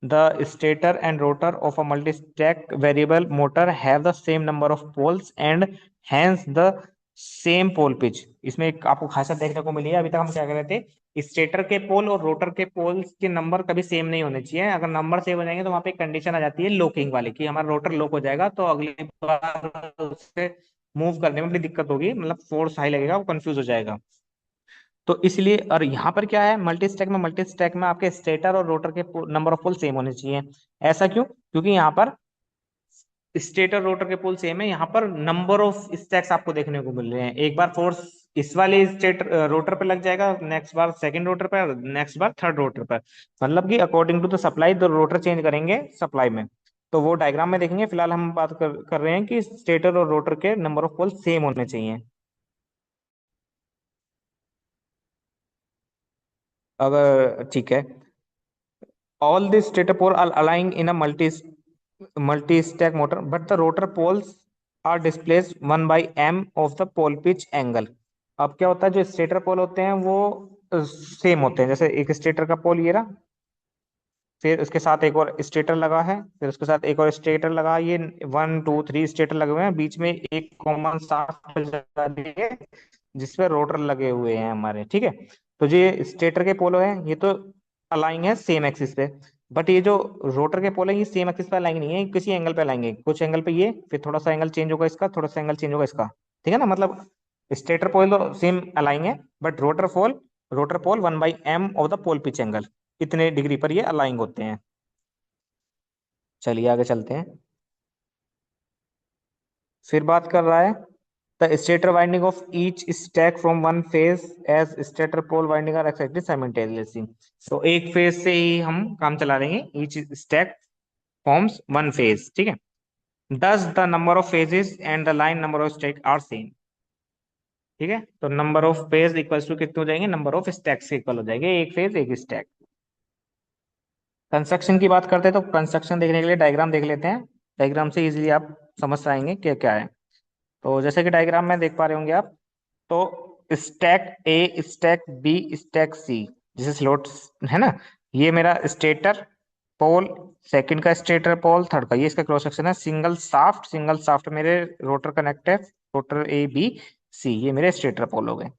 The stator and rotor of a multi-stack variable motor have the same number of poles and hence the same pole pitch। इसमें एक आपको खासा देखने को मिली है। अभी तक हम क्या कर रहे थे, स्टेटर के पोल और रोटर के पोल्स के नंबर कभी सेम नहीं होने चाहिए। अगर नंबर सेम हो जाएंगे तो वहां पे कंडीशन आ जाती है लॉकिंग वाली, कि हमारा रोटर लॉक हो जाएगा तो अगली बार उससे मूव करने में बड़ी दिक्कत होगी, मतलब फोर्स हाई लगेगा, वो कंफ्यूज हो जाएगा। तो इसलिए, और यहाँ पर क्या है, मल्टी स्टैक में आपके स्टेटर और रोटर के नंबर ऑफ पोल सेम होने चाहिए। ऐसा क्यों? क्योंकि यहाँ पर स्टेटर रोटर के पोल सेम है, यहाँ पर नंबर ऑफ स्टैक्स आपको देखने को मिल रहे हैं। एक बार फोर्स इस वाले स्टेटर रोटर पे लग जाएगा, नेक्स्ट बार सेकंड रोटर पर, नेक्स्ट बार थर्ड रोटर पर। मतलब कि according to the supply the rotor change करेंगे सप्लाई में। तो वो डायग्राम में देखेंगे। फिलहाल हम बात कर रहे हैं कि स्टेटर और रोटर के नंबर ऑफ पोल सेम होने चाहिए। अगर ठीक है, all the stator pole are aligned in a multi-stack motor, but the rotor poles are displaced one by m of the pole pitch angle। अब क्या होता है, जो स्टेटर पोल होते हैं वो सेम होते हैं। जैसे एक स्टेटर का पोल ये रहा, फिर उसके साथ एक और स्टेटर लगा है, फिर उसके साथ एक और स्टेटर लगा है। ये 1 2 3 स्टेटर लगे हुए हैं, बीच में एक कॉमन शाफ्ट लगा दी है जिसपे रोटर लगे हुए हैं हमारे, ठीक है। तो जो ये स्टेटर के पोलो है ये तो अलाइन है सेम एक्सिस पे, बट ये जो रोटर के पोल है ये सेम एक्सिस पे अलाइन नहीं है, किसी एंगल पे अलाइन है। कुछ एंगल पे ये, फिर थोड़ा सा एंगल चेंज होगा इसका, थोड़ा सा एंगल चेंज होगा इसका, ठीक है ना। मतलब स्टेटर पोल तो सेम अलाइन है, but rotor pole 1/m of the pole pitch angle, इतने डिग्री पर ये अलाइन होते हैं। चलिए आगे चलते हैं। फिर बात कर रहा है the stator winding of each stack from one phase as stator pole winding are excited simultaneously. तो एक फेज से ही हम काम चला देंगे, each stack forms one phase, ठीक है। Thus the number of phases and the line number of stack are same, ठीक है। तो number of phase equals to कितने हो जाएंगे, नंबर ऑफ स्टैक्स इक्वल हो जाएंगे, एक फेज एक स्टैक। कंस्ट्रक्शन की बात करते हैं, तो कंस्ट्रक्शन देखने के लिए डायग्राम देख लेते हैं। डायग्राम से इजीली आप समझ पाएंगे क्या क्या है। तो जैसे कि डायग्राम में देख पा रहे होंगे आप, तो स्टैक ए, स्टैक बी, स्टैक सी, जैसे स्लॉट है ना, ये मेरा स्टेटर पोल, सेकंड का स्टेटर पोल, थर्ड का, ये इसका क्रॉस सेक्शन है। सिंगल शाफ्ट मेरे रोटर कनेक्ट है, रोटर ए बी सी, ये मेरे स्टेटर पोल हो गए।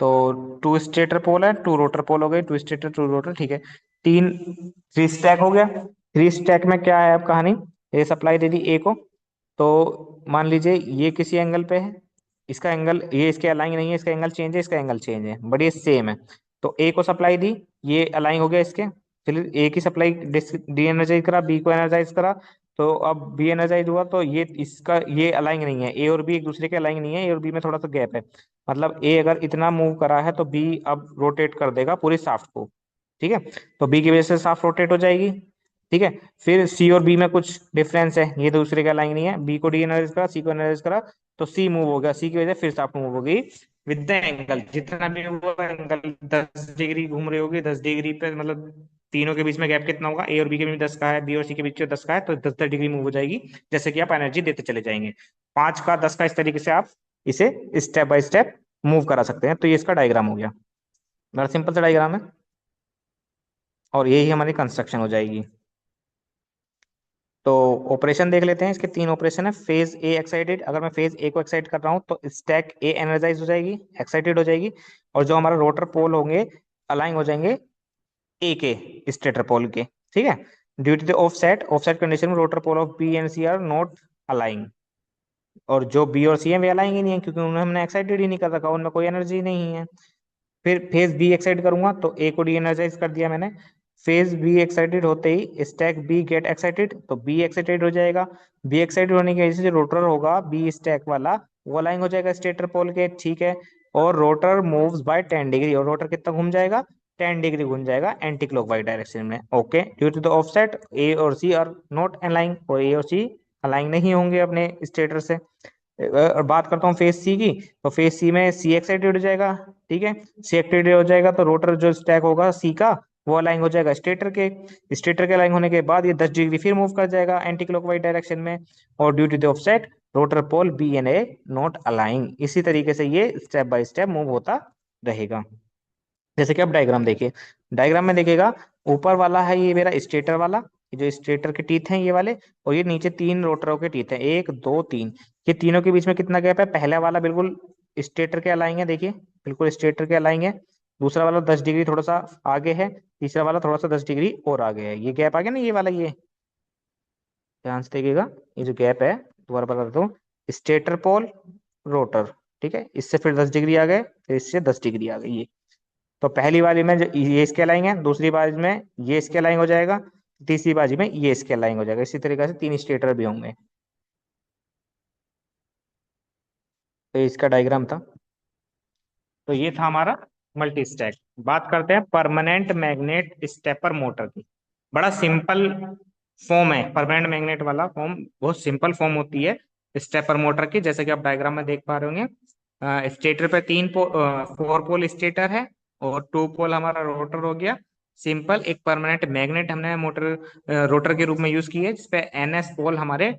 तो टू स्टेटर पोल है, टू रोटर पोल हो गए, टू स्टेटर टू रोटर, ठीक है। तीन, थ्री स्टैक हो गया। थ्री स्टैक में क्या है अब कहानी, ये सप्लाई दे दी ए को, तो मान लीजिए ये किसी एंगल पे है, इसका एंगल, ये इसके अलाइन नहीं है, इसका एंगल चेंज है, इसका एंगल चेंज है, बट ये सेम है। तो ए को सप्लाई दी, ये अलाइन हो गया इसके। फिर ए की सप्लाई डी एनर्जाइज करा, बी को एनर्जाइज करा, तो अब बी एनर्जाइज हुआ, तो ये इसका ये अलाइन नहीं है, ए और बी एक दूसरे के अलाइन नहीं है, ए और बी में थोड़ा सा गैप है। मतलब ए अगर इतना मूव करा है तो बी अब रोटेट कर देगा पूरी शाफ्ट को, ठीक है। तो बी की वजह से शाफ्ट रोटेट हो जाएगी, ठीक है। फिर सी और बी में कुछ डिफरेंस है, ये दूसरे का लाइन नहीं है, बी को डी एनालाइज करा, सी को एनालाइज करा, तो सी मूव हो गया, सी की वजह से फिर शाफ्ट मूव हो गई विद द एंगल, जितना भी वो एंगल 10 डिग्री घूम रही होगी, 10 डिग्री पे, मतलब तीनों के बीच में गैप कितना होगा, ए और बी के बीच में 10 का है, बी और सी के बीच में 10 का है, तो 10 10 डिग्री मूव हो जाएगी, जैसे कि आप एनर्जी देते चले जाएंगे। 5 का 10 का, इस तरीके से आप इसे स्टेप बाय स्टेप मूव करा सकते हैं। तो ये इसका डायग्राम हो गया, बड़ा सिंपल सा डायग्राम है, और यही हमारी कंस्ट्रक्शन हो जाएगी। तो ऑपरेशन देख लेते हैं, इसके 3 ऑपरेशन है। फेज ए एक्साइटेड, अगर मैं फेज ए को एक्साइट कर रहा हूँ तो स्टैक ए एनर्जाइज हो जाएगी, एक्साइटेड हो जाएगी, और जो हमारा रोटर पोल होंगे अलाइन हो जाएंगे ए के स्टेटर पोल के, ठीक है। Due to the offset condition में rotor pole of B and C are not align, और जो बी और सी है वे अलाइन ही नहीं है, क्योंकि उन्हें हमने एक्साइटेड ही नहीं कर रखा, उनमें कोई एनर्जी नहीं है। फिर फेज बी एक्साइट करूंगा, तो ए को डी एनर्जाइज कर दिया मैंने। फेज बी एक्साइटेड होते ही स्टैक बी गेट एक्साइटेड, तो बी एक्साइटेड हो जाएगा। बी एक्साइटेड होने की वजह से जो रोटर होगा बी स्टैक वाला, वो अलाइन हो जाएगा स्टेटर पोल के, ठीक है। और रोटर मूव्स बाय 10 डिग्री, और रोटर कितना घूम जाएगा, 10 डिग्री घूम जाएगा एंटी क्लॉकवाइज डायरेक्शन में। Okay, due to the offset A और सी आर नॉट अलाइन, और ए और सी अलाइन नहीं होंगे अपने स्टेटर से। और बात करता हूँ फेज सी की, तो फेज सी में सी एक्साइटेड हो जाएगा। ठीक है, सी एक्साइटेड हो जाएगा तो रोटर जो स्टैक होगा सी का वो अलाइन हो जाएगा स्टेटर के अलाइन होने के बाद ये 10 डिग्री फिर मूव कर जाएगा एंटी क्लॉकवाइज डायरेक्शन में। और due to the offset rotor pole B and A not align, इसी तरीके से ये स्टेप बाय स्टेप मूव होता रहेगा। जैसे कि आप डायग्राम देखिए, डायग्राम में देखिएगा, ऊपर वाला है ये मेरा स्टेटर वाला, ये जो स्टेटर के टीथ हैं ये वाले, और ये नीचे तीन रोटरों के टीथ हैं, एक दो तीन। ये तीनों के बीच में कितना गैप है? पहला वाला बिल्कुल स्टेटर के अलाइन है, देखिए बिल्कुल स्टेटर के अलाइन है। दूसरा वाला 10 डिग्री थोड़ा सा आगे है, तीसरा वाला थोड़ा सा 10 डिग्री और आगे है। ये गैप आ गया ना, ये वाला, ये ध्यान से देखिएगा, ये जो गैप है दोबारा बता देता हूँ, स्टेटर पोल रोटर, ठीक है, इससे फिर 10 डिग्री आ गए, फिर इससे 10 डिग्री आ गई ये। तो पहली बाजी में ये इसके अलाइन है, दूसरी बाजी में ये इसके अलाइन हो जाएगा, तीसरी बाजी में ये इसके अलाइन हो जाएगा। इसी तरीके से तीन स्टेटर भी होंगे। तो ये इसका डायग्राम था। तो ये था हमारा मल्टी स्टैक। बात करते हैं परमानेंट मैग्नेट स्टेपर मोटर की। बड़ा सिंपल फॉर्म है परमानेंट मैग्नेट वाला फॉर्म, बहुत सिंपल फॉर्म होती है स्टेपर मोटर की, जैसे कि आप डायग्राम में देख पा रहे होंगे। स्टेटर पे 4 पोल स्टेटर है, और 2 पोल हमारा रोटर हो गया। सिंपल एक परमानेंट मैग्नेट हमने मोटर रोटर के रूप में यूज की है, जिसपे NS पोल हमारे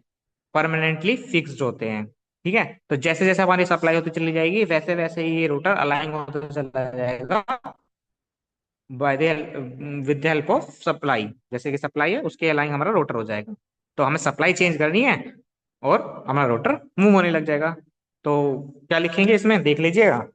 परमानेंटली फिक्स्ड होते हैं। ठीक है, तो जैसे जैसे हमारी सप्लाई होती चली जाएगी वैसे वैसे ही ये रोटर अलाइन होता चला जाएगा by the with the help of supply. जैसे कि सप्लाई है उसके अलाइन हमारा रोटर हो जाएगा। तो हमें सप्लाई चेंज करनी है और हमारा रोटर मूव होने लग जाएगा। तो क्या लिखेंगे इसमें देख लीजिएगा।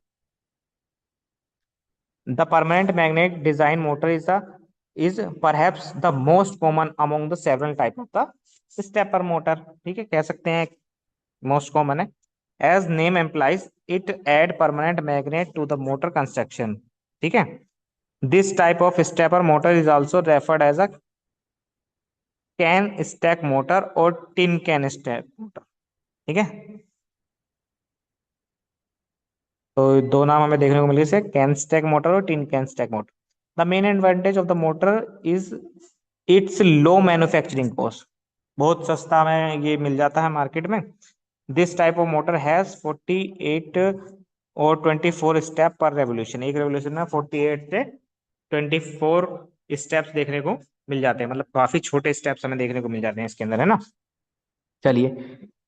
The permanent magnet design motor is perhaps the most common among the several type of the stepper motor. ठीक है, कह सकते हैं मोस्ट कॉमन है। As name implies it adds permanent magnet to the motor construction. ठीक है, this type of stepper motor is also referred as a can stack motor और tin can stack motor. ठीक है, तो दो नाम हमें देखने को मिले से कैन स्टैक मोटर और tin can stack motor. The main advantage of the motor is it's low manufacturing cost, बहुत सस्ता में ये मिल जाता है मार्केट में। This type of motor has 48 और 24 स्टेप पर रेवोल्यूशन, एक रेवोल्यूशन में 48 से 24 स्टेप्स देखने को मिल जाते हैं, मतलब काफी छोटे स्टेप्स हमें देखने को मिल जाते हैं इसके अंदर, है ना। चलिए,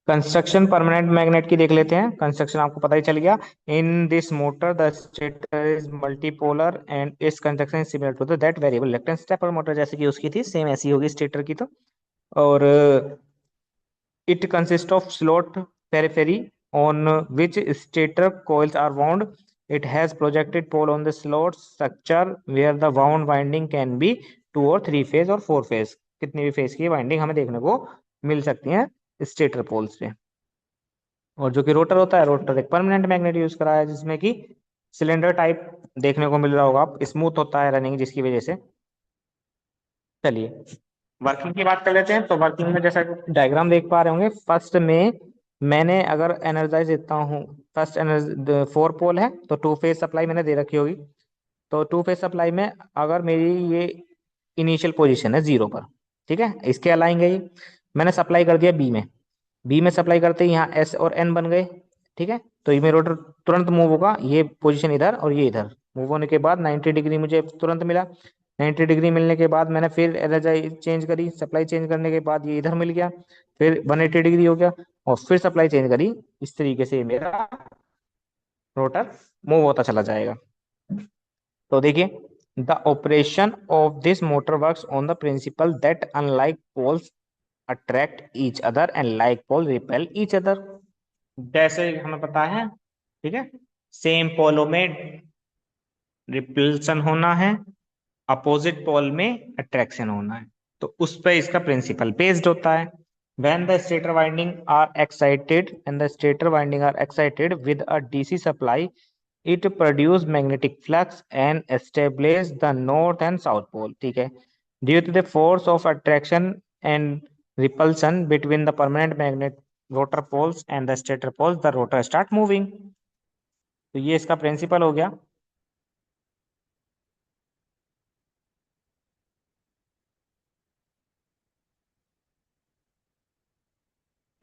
कंस्ट्रक्शन परमानेंट मैग्नेट की देख लेते हैं। कंस्ट्रक्शन आपको पता ही चल गया। In this motor the stator is multipolar and its construction is similar to that variable electron stepper motor, जैसे कि उसकी थी सेम ऐसी होगी स्टेटर की। तो और it consists of slot periphery on which stator coils are wound. It has projected pole on the slot structure where the wound winding can be 2 or 3 phase और 4 phase, कितनी भी फेज की winding हमें देखने को मिल सकती है स्टेटर पोल्स पे। और जो कि रोटर होता है, रोटर एक परमानेंट मैग्नेट यूज करा है, जिसमें कि सिलेंडर टाइप देखने को मिल रहा होगा, आप स्मूथ होता है रनिंग जिसकी वजह से। चलिए, वर्किंग की बात कर लेते हैं। तो वर्किंग में जैसा डायग्राम देख पा रहे होंगे, फर्स्ट में मैंने अगर एनर्जाइज देता हूँ, फर्स्ट एनर्ज 4 पोल है तो 2 फेज सप्लाई मैंने दे रखी होगी। तो 2 फेज सप्लाई में अगर मेरी ये इनिशियल पोजीशन है 0 पर, ठीक है, इसके अलाइंग है ये, मैंने सप्लाई कर दिया बी में सप्लाई करते ही यहाँ एस और एन बन गए। ठीक है, तो ये मेरा रोटर तुरंत मूव होगा, ये पोजीशन इधर और ये इधर मूव होने के बाद 90 डिग्री मुझे तुरंत मिला। 90 डिग्री मिलने के बाद मैंने फिर एनर्जाई चेंज करी, सप्लाई चेंज करने के बाद ये इधर मिल गया, फिर 180 डिग्री हो गया, और फिर सप्लाई चेंज करी। इस तरीके से मेरा रोटर मूव होता चला जाएगा। तो देखिए, the operation of this motor works on the principle that unlike poles attract each other and like pole repel each other. जैसे हमें पता है, ठीक है, सेम पोलों में रिपल्सन होना है, अपोजिट पोल में अट्रैक्शन होना है, तो उस पे इसका प्रिंसिपल बेस्ड होता है। when the stator winding are excited and the stator winding are excited with a DC supply, it produce magnetic flux and establish the north and south pole। ठीक है, due to the force of attraction and repulsion between the permanent magnet rotor poles and the stator poles, the rotor start moving। तो ये इसका principal हो गया।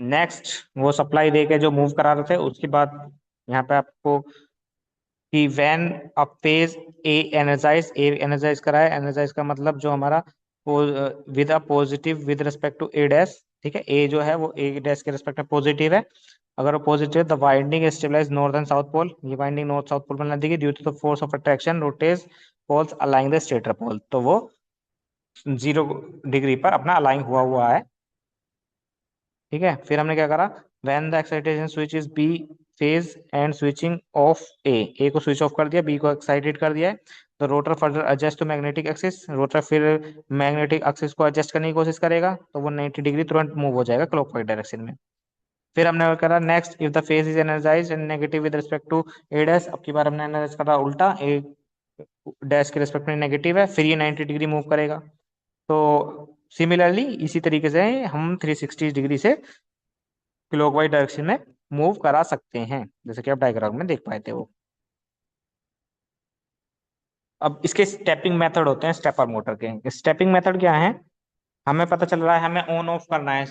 Next वो supply दे के जो मूव करा रहे थे, उसके बाद यहाँ पे आपको कि when a phase A energise करा है। एनर्जाइज का मतलब जो हमारा with a positive with respect to A dash, ठीक है, ए जो है वो ए डैश के रिस्पेक्ट में पॉजिटिव है। अगर वो पॉजिटिव है, the winding stabilize north and south pole, ये वाइंडिंग नॉर्थ साउथ पोल में लगेगी due to the force of attraction rotor's poles aligning the stator pole, तो वो 0 डिग्री पर अपना अलाइन हुआ हुआ है। ठीक है, फिर हमने क्या करा, when the excitation switch is B phase and switching off A को स्विच ऑफ कर दिया, बी को एक्साइटेड कर दिया है। तो rotor further adjust to magnetic axis, rotor फिर मैग्नेटिक एक्सिस को एडजस्ट करने की कोशिश करेगा, तो वो 90 डिग्री तुरंत मूव हो जाएगा क्लॉकवाइज डायरेक्शन में। फिर हमने करा next, if the phase is energise and negative with respect to A dash, अब की बार हमने एनर्जाइज करा उल्टा, ए डैश के रिस्पेक्ट में नेगेटिव है, फिर ये 90 डिग्री मूव करेगा। तो सिमिलरली इसी तरीके से हम 360 डिग्री से क्लॉकवाइज डायरेक्शन में मूव करा सकते हैं, जैसे कि आप डायग्राम में देख पाए थे वो। अब इसके स्टेपिंग मेथड होते हैं स्टेपर मोटर के। स्टेपिंग मेथड क्या है, हमें पता चल रहा है हमें ऑन ऑफ करना है,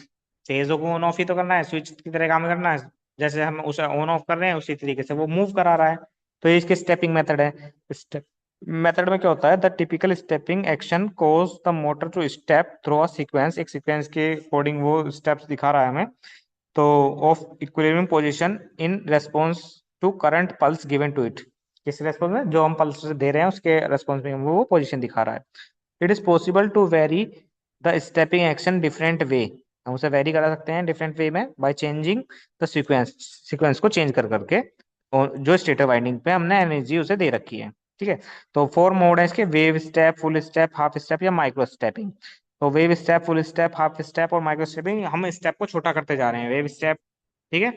फेजों को ऑन ऑफ ही तो करना है, स्विच की तरह काम करना है। जैसे हम उसे ऑन ऑफ कर रहे हैं उसी तरीके से वो मूव करा रहा है। तो ये इसके स्टेपिंग मेथड है। स्टेप मेथड में क्या होता है, the typical stepping action causes the motor to step through a sequence, एक सीक्वेंस के अकॉर्डिंग वो स्टेप्स दिखा रहा है हमें। तो of equilibrium position in response to current pulse given to it, किस रेस्पॉन्स में जो हम पल्स दे रहे हैं उसके रेस्पॉन्स में वो पोजीशन दिखा रहा है। It is possible to vary the stepping action different way, हम उसे वेरी करा सकते हैं डिफरेंट वे में बाय चेंजिंग द सीक्वेंस को चेंज कर करके, और जो स्टेटर वाइंडिंग पे हमने एनर्जी उसे दे रखी है। ठीक है, तो 4 मोड है इसके, wave step, full step, half step या माइक्रो स्टेपिंग। तो wave step, full step, half step और माइक्रो स्टेपिंग, हम स्टेप को छोटा करते जा रहे हैं। वेव स्टेप, ठीक है,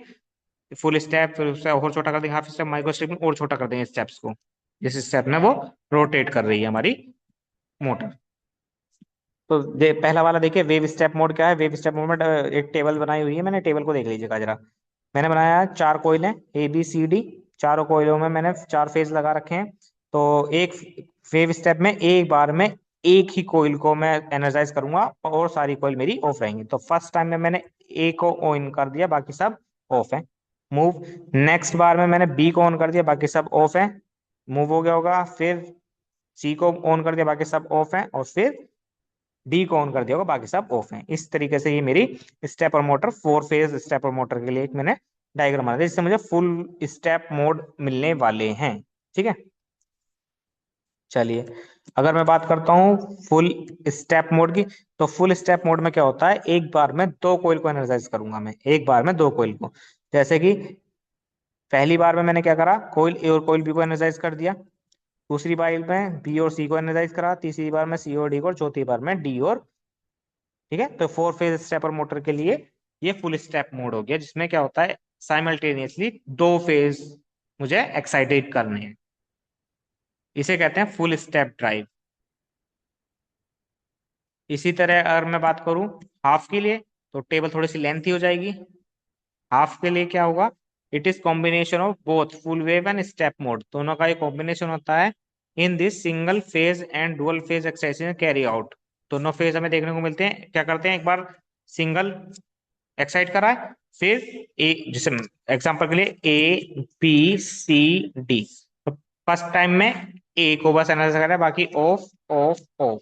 फुल स्टेप, फिर उससे और छोटा कर देंगे हाफ स्टेप, माइक्रो स्टेपिंग और छोटा कर देंगे स्टेप्स को, जिस स्टेप में वो रोटेट कर रही है हमारी मोटर। तो पहला वाला देखिए, वेव स्टेप मोड क्या है। वेव स्टेप मोड में एक टेबल बनाई हुई है मैंने, टेबल को देख लीजिएगा जरा। मैंने बनाया है 4 कोयले ABCD, चारों कोयलों में मैंने 4 फेज लगा रखे हैं। तो एक वेव स्टेप में एक बार में एक ही कोयल को मैं एनर्जाइज करूंगा और सारी कोयल मेरी ऑफ रहेंगी। तो फर्स्ट टाइम में मैंने ए को ऑन कर दिया, बाकी सब ऑफ है, मूव। नेक्स्ट बार में मैंने बी को ऑन कर दिया, बाकी सब ऑफ है, मूव हो गया होगा। फिर सी को ऑन कर दिया, बाकी सब ऑफ है, और फिर डी को ऑन कर दिया होगा, बाकी सब ऑफ है। इस तरीके से ये मेरी stepper motor, 4 phase stepper motor के लिए एक मैंने डायग्राम बना दिया, जिससे मुझे फुल स्टेप मोड मिलने वाले हैं। ठीक है, चलिए अगर मैं बात करता हूँ फुल स्टेप मोड की, तो फुल स्टेप मोड में क्या होता है, एक बार में 2 कोयल को एनर्जाइज करूंगा मैं, एक बार में 2 कोयल को। जैसे कि पहली बार में मैंने क्या करा, कोयल ए और कोयल बी को एनर्जाइज कर दिया, दूसरी बार में बी और सी को एनर्जाइज करा, तीसरी बार में सी और डी को, और चौथी बार में डी और, ठीक है। तो 4 फेज स्टेपर मोटर के लिए ये फुल स्टेप मोड हो गया, जिसमें क्या होता है साइमल्टेनियसली 2 फेज मुझे एक्साइटेड करने हैं, इसे कहते हैं फुल स्टेप ड्राइव। इसी तरह अगर मैं बात करूं हाफ के लिए, तो टेबल थोड़ी सी लेंथी हो जाएगी। हाफ के लिए क्या होगा, it is combination of both full wave and step mode, दोनों का एक कॉम्बिनेशन होता है। In this single phase and dual phase excitation carry out, दोनों फेज हमें देखने को मिलते हैं। क्या करते हैं, एक बार सिंगल एक्साइट करा है, फिर ए, जैसे एग्जांपल के लिए ABCD, तो फर्स्ट टाइम में ए को बस एनालाइज करा है, बाकी ऑफ ऑफ ऑफ।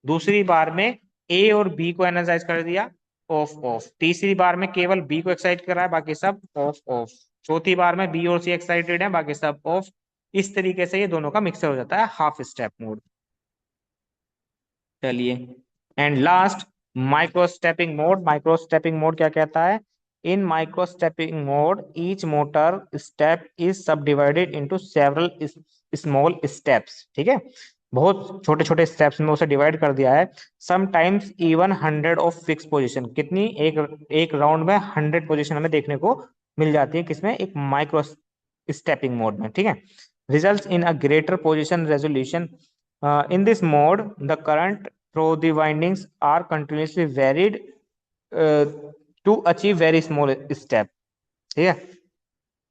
दूसरी बार में ए और बी को एनालाइज कर दिया, ऑफ ऑफ। तीसरी बार में केवल बी को एक्साइट करा है, बाकी सब ऑफ ऑफ। चौथी बार में बी और सी एक्साइटेड है, बाकी सब ऑफ। इस तरीके से ये दोनों का मिक्सर हो जाता है हाफ स्टेप मोड। चलिए, and last micro stepping mode. Micro stepping mode क्या कहता है, in micro stepping mode each motor step is subdivided into several small steps. ठीक है, बहुत छोटे छोटे स्टेप्स में उसे डिवाइड कर दिया है। Sometimes even 100 of fix position, कितनी, एक एक राउंड में 100 पोजिशन हमें देखने को मिल जाती है, किसमें, एक माइक्रो स्टेपिंग मोड में। ठीक है, result in a greater position resolution. In this mode, the current through the windings are continuously varied uh, to achieve very small step. ठीक है,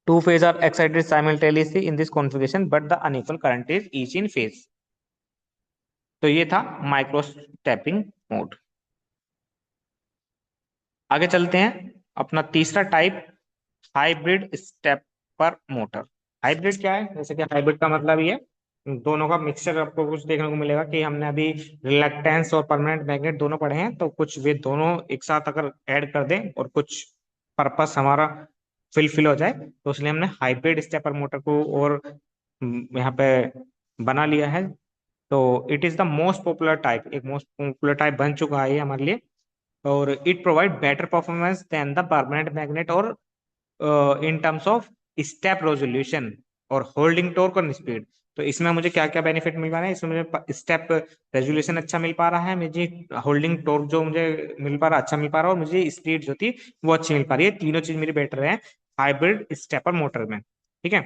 2 phase are excited simultaneously in this configuration, but the unequal current is each in phase. तो ये था micro stepping mode. आगे चलते हैं। अपना तीसरा type, hybrid stepper motor. Hybrid क्या है? जैसे कि हाइब्रिड का मतलब ये दोनों का मिक्सचर आपको कुछ देखने को मिलेगा कि हमने अभी रिलक्टेंस और परमानेंट मैग्नेट दोनों पढ़े हैं, तो कुछ वे दोनों एक साथ अगर ऐड कर दें और कुछ पर्पस हमारा फिल हो जाए, तो इसलिए हमने हाइब्रिड स्टेपर मोटर को और यहाँ पे बना लिया है। तो it is the most popular type, एक मोस्ट पॉपुलर टाइप बन चुका है ये हमारे लिए। और it provide better performance than the permanent magnet, और in terms of step resolution और होल्डिंग टॉर्क और स्पीड। तो इसमें मुझे क्या क्या बेनिफिट मिल पा रहे हैं? इसमें मुझे स्टेप रेजोल्यूशन अच्छा मिल पा रहा है, मुझे होल्डिंग टॉर्क जो मुझे मिल पा रहा अच्छा मिल पा रहा है, और मुझे स्पीड जो थी वो अच्छी मिल पा रही है। तीनों चीज मेरी बेटर है हाइब्रिड स्टेपर मोटर में। ठीक है।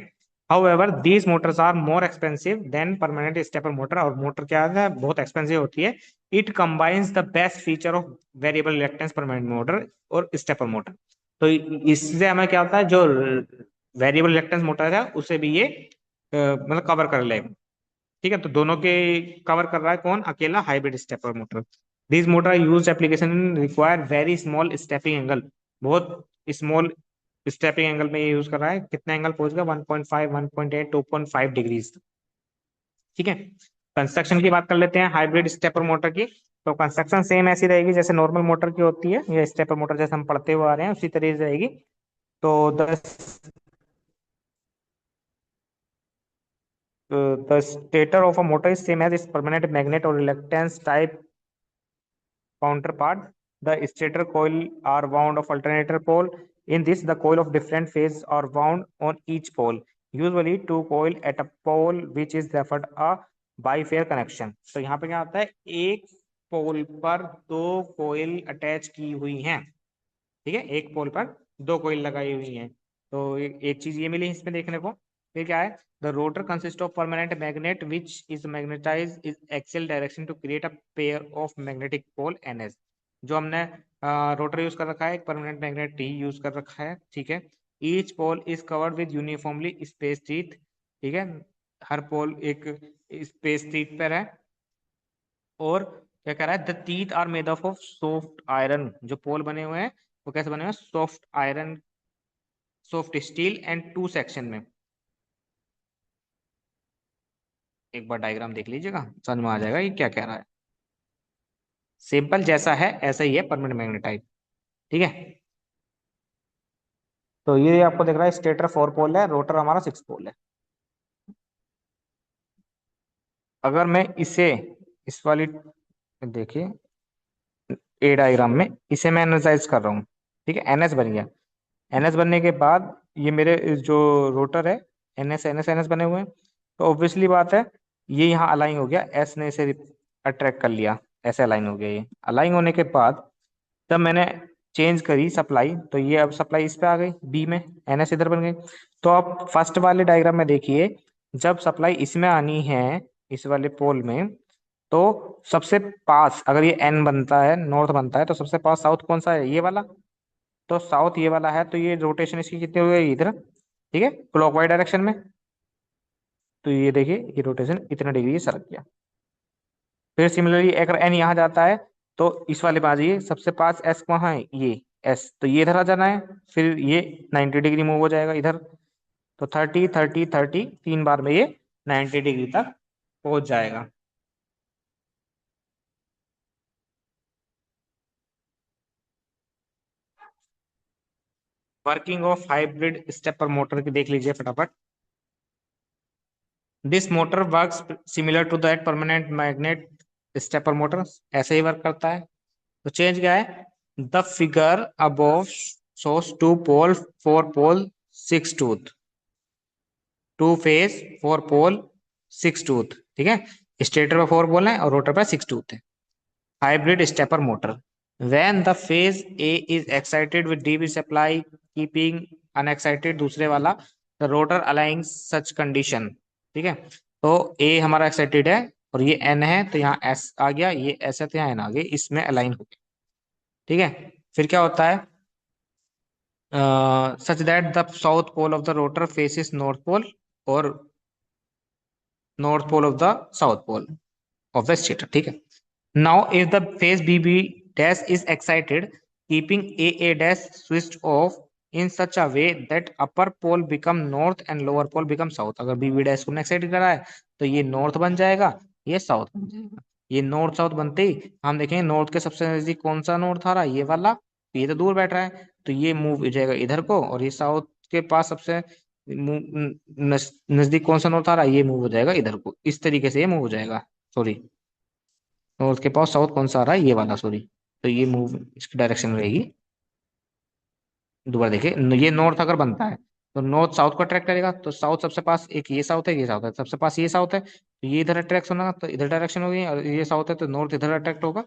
However, these motors are more expensive than permanent stepper motor, और मोटर क्या है, बहुत एक्सपेंसिव होती है। It combines the best feature of variable reactance permanent motor और stepper motor। तो इससे हमें क्या होता है, जो वेरिएबल रिएक्टेंस मोटर है उसे भी ये मतलब कवर कर लेगा। ठीक है, तो दोनों के कवर कर रहा है कौन? अकेला hybrid stepper motor. This motor use application require very small stepping angle. बहुत स्मॉल स्टेपिंग एंगल में ये यूज कर रहा है। कितना एंगल पहुंच गया? 1.5, 1.8, 2.5 डिग्रीज। ठीक है। कंस्ट्रक्शन की बात कर लेते हैं हाइब्रिड स्टेपर मोटर की। तो कंस्ट्रक्शन सेम ऐसी रहेगी जैसे नॉर्मल मोटर की होती है, या स्टेपर मोटर जैसे हम पढ़ते हुए आ रहे हैं उसी तरह से रहेगी। तो the stator of a motor is same as its permanent magnet or reluctance type counterpart. The stator coil are wound of alternator pole. In this, the coil of different phase are wound on each pole. Usually two coil at a pole, which is referred a bifair connection. तो यहाँ पे क्या होता है, एक पोल पर दो कोयल attach की हुई हैं। ठीक है, एक पोल पर दो कोयल लगाई हुई हैं। तो एक चीज ये मिली इसमें देखने को। फिर क्या है? The rotor consist of permanent magnet which is magnetise is axial direction to create a pair of magnetic pole NS. जो हमने रोटर यूज कर रखा है, एक परमानेंट मैग्नेट टी यूज कर रखा है। ठीक है। Each pole is covered with uniformly space teeth. ठीक है, हर पोल एक स्पेस टीथ पर है। और क्या कह रहा है? The teeth are made of soft iron. जो पोल बने हुए हैं वो कैसे बने हुए हैं? Soft iron, soft steel and two section में। एक बार डायग्राम देख लीजिएगा, समझ में आ जाएगा ये क्या कह रहा है। सिंपल जैसा है ऐसा ही है परमानेंट मैग्नेटाइट। ठीक है। तो ये आपको दिख रहा है स्टेटर 4 पोल है, रोटर हमारा 6 पोल है। अगर मैं इसे इस वाली देखिए ए डायग्राम में इसे मैं एनर्जाइज कर रहा हूँ। ठीक है, एनएस बन गया। एनएस बनने के बाद ये मेरे जो रोटर है, एनएस एनएस एनएस बने हुए हैं। तो ऑब्वियसली बात है, ये यहाँ अलाइन हो गया, एस ने इसे अट्रैक्ट कर लिया, ऐसे अलाइन हो गया। ये अलाइन होने के बाद जब मैंने चेंज करी सप्लाई, तो ये अब सप्लाई इस पे आ गई बी में, एनएस इधर बन गई। तो आप फर्स्ट वाले डायग्राम में देखिए, जब सप्लाई इसमें आनी है, इस वाले पोल में, तो सबसे पास अगर ये एन बनता है, नॉर्थ बनता है, तो सबसे पास साउथ कौन सा है? ये वाला। तो साउथ ये वाला है, तो ये रोटेशन इसकी कितनी हो गई? इधर। ठीक है, क्लॉकवाइज डायरेक्शन में। तो ये देखिए ये रोटेशन इतना डिग्री ये सरक गया। फिर सिमिलरली अगर एन यहाँ जाता है, तो इस वाले पे आ जाइए, सबसे पास एस कहाँ है? ये एस, तो ये इधर आ जाना है। फिर ये 90 डिग्री मूव हो जाएगा इधर। तो 30 30 30 3 बार में ये 90 डिग्री तक पहुंच जाएगा। Working of hybrid stepper motor की देख लीजिए फटाफट। This motor works similar to that permanent magnet stepper motor. ऐसे ही वर्क करता है। तो चेंज क्या है? The figure above shows 2 pole 4 pole 6 tooth, 2 phase 4 pole 6 tooth. ठीक है, स्टेटर पे 4 पोल है और रोटर पे 6 टूथ है। Hybrid stepper motor, when the phase A is excited with DB supply, keeping unexcited दूसरे वाला, the rotor aligns such condition। ठीक है, तो A हमारा एक्साइटेड है और ये N है, तो यहाँ S आ गया, ये S है तो यहाँ N आ गया, इसमें अलाइन हो गया। ठीक है। फिर क्या होता है? Such that the south pole of the rotor faces north pole, और north pole of the south pole of the stator. ठीक है। Now if the phase B B dash is excited, keeping A dash switched off in such a way that upper pole become north and lower pole become south। अगर B dash को excite करा है तो ये north बन जाएगा, ये south बन जाएगा। ये नॉर्थ साउथ बनते ही हम देखेंगे नॉर्थ के सबसे नजदीक कौन सा नॉर्थ आ रहा है, ये वाला, तो ये तो दूर बैठ रहा है, तो ये मूव हो जाएगा इधर को, और ये साउथ के पास सबसे नजदीक कौन सा नॉर्थ आ रहा है, ये मूव हो जाएगा इधर को, इस तरीके से ये मूव हो जाएगा। सॉरी, नॉर्थ के पास साउथ कौन सा आ रहा है, ये वाला, सॉरी। तो ये मूव इसकी डायरेक्शन रहेगी। दोबारा देखिए, ये नॉर्थ अगर बनता है तो नॉर्थ साउथ को अट्रैक्ट करेगा, तो साउथ सबसे पास एक ये साउथ है, ये साउथ है, सबसे पास ये साउथ है, तो ये इधर अट्रैक्ट होगा तो इधर डायरेक्शन होगी, और ये साउथ है तो नॉर्थ इधर अट्रैक्ट होगा,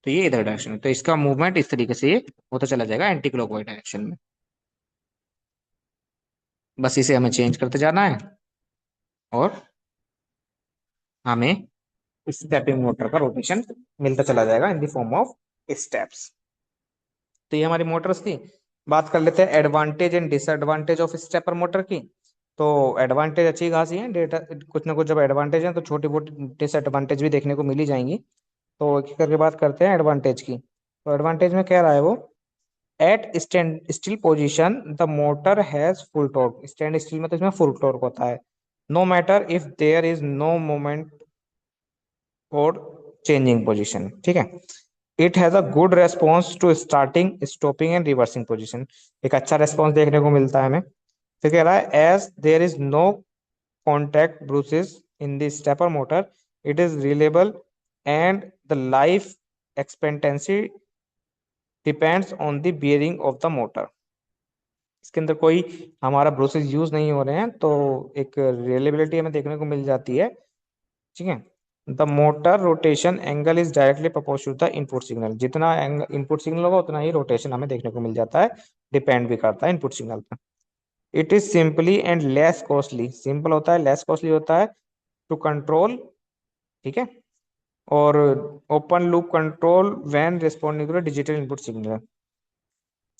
तो ये इधर डायरेक्शन है। तो इसका मूवमेंट इस तरीके से ये होता चला जाएगा एंटी क्लॉकवाइज डायरेक्शन में। बस इसे हमें चेंज करते जाना है, और हमें स्टेपिंग मोटर का रोटेशन मिलता चला जाएगा in the form of steps. तो ये हमारी मोटर्स थी। बात कर लेते हैं advantage and disadvantage of stepper motor की। तो एडवांटेज अच्छी खासी है, डेटा कुछ ना कुछ जब एडवांटेज है तो छोटी मोटी डिसएडवांटेज भी देखने को मिल ही जाएंगी। तो एक एक करके बात करते हैं एडवांटेज की। तो एडवांटेज में कह रहा है वो, at stand still position the motor has full torque. Stand still में तो इसमें फुल टॉर्क होता है, no matter if there is no moment और चेंजिंग पोजीशन, ठीक है। It has a good response to starting stopping and reversing position. एक अच्छा रेस्पॉन्स देखने को मिलता है हमें। फिर कह रहा है, as there is no contact brushes in the stepper motor, it is reliable and the life expectancy depends on the bearing of the motor. इसके अंदर कोई हमारा ब्रूसेस यूज नहीं हो रहे हैं, तो एक रिलेबिलिटी हमें देखने को मिल जाती है, ठीक है। The motor rotation angle is directly proportional to the input signal. जितना इनपुट सिग्नल होगा उतना ही रोटेशन हमें देखने को मिल जाता है, डिपेंड भी करता है इनपुट सिग्नल पर। It is simply and less costly. Simple होता है, लेस कॉस्टली होता है टू कंट्रोल, ठीक है। और open loop control when responding to digital input signal.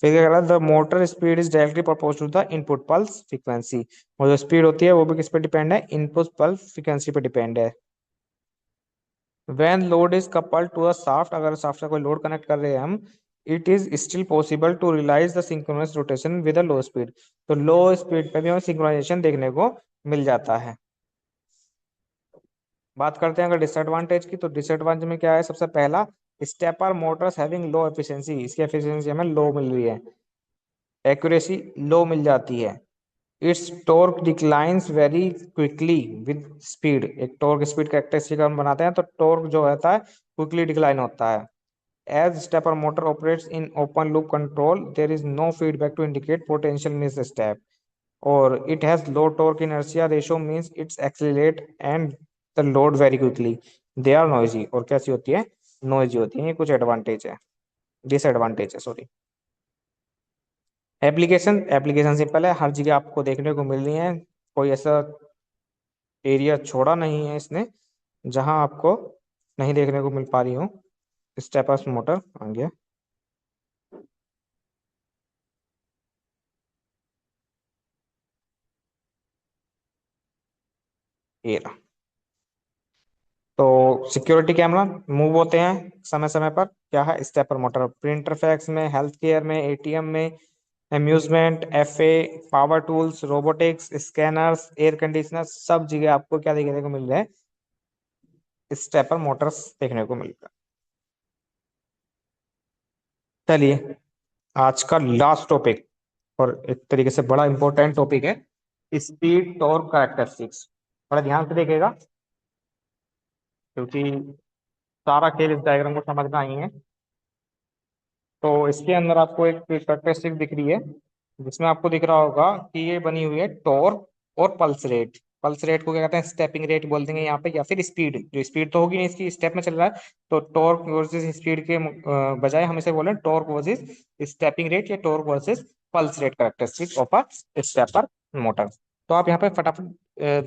फिर क्या करा, the motor speed is directly proportional to the input pulse frequency. और जो स्पीड होती है वो भी किस पे डिपेंड है, इनपुट पल्स फ्रीक्वेंसी पे डिपेंड है। When load is coupled to a shaft, अगर शाफ्ट से कोई लोड कनेक्ट कर रहे हैं हम, it is still possible to realise the synchronous rotation with a low speed. तो लो स्पीड पे भी हमें सिंक्रोनाइजेशन देखने को मिल जाता है। बात करते हैं अगर डिसएडवांटेज की, तो डिसएडवांटेज में क्या है, सबसे पहला, stepper Motors having low efficiency. इसकी एफिशिएंसी हमें लो मिल रही है, एक्यूरेसी लो मिल जाती है। It's torque declines very quickly with speed. एक टॉर्क स्पीड कैरेक्टरिस्टिक हम बनाते हैं तो टॉर्क जो होता है क्विकली डिक्लाइन होता है। As stepper motor operates in open loop control, there is no feedback to indicate potential misstep. Or it has low torque inertia ratio, means it's accelerate and the load very quickly. They are noisy। और कैसी होती है, noisy होती है। ये कुछ advantage है, disadvantage है, सॉरी। एप्लीकेशन, एप्लीकेशन सिंपल है, हर जगह आपको देखने को मिल रही है। कोई ऐसा एरिया छोड़ा नहीं है इसने जहां आपको नहीं देखने को मिल पा रही हो। स्टेपर्स मोटर आ गया, ये रहा। तो सिक्योरिटी कैमरा मूव होते हैं समय समय पर, क्या है, स्टेपर मोटर। प्रिंटर फैक्स में, हेल्थ केयर में, एटीएम में, amusement, FA, power tools, robotics, scanners, air conditioner, सब जगह आपको क्या देखने को मिल रहा है, स्टेपर मोटर्स देखने को मिल रहा है। चलिए, आज का लास्ट टॉपिक, और एक तरीके से बड़ा इंपॉर्टेंट टॉपिक है, स्पीड टॉर्क कैरेक्टरिस्टिक्स। बड़ा ध्यान से देखेगा, क्योंकि सारा खेल इस डायग्राम को समझना ही है। तो इसके अंदर आपको एक कैरेक्टरिस्टिक दिख रही है, जिसमें आपको दिख रहा होगा कि ये बनी हुई है टॉर्क और पल्स रेट। पल्स रेट को क्या कहते हैं, स्टेपिंग रेट बोल देंगे यहाँ पे, या फिर स्पीड। जो स्पीड तो होगी नहीं, इसकी स्टेप में चल रहा है, तो टॉर्क वर्सेस स्पीड के बजाय हम इसे बोले टॉर्क वर्सेस स्टेपिंग रेट, या torque versus pulse rate characteristic of a stepper motor. तो आप यहाँ पे फटाफट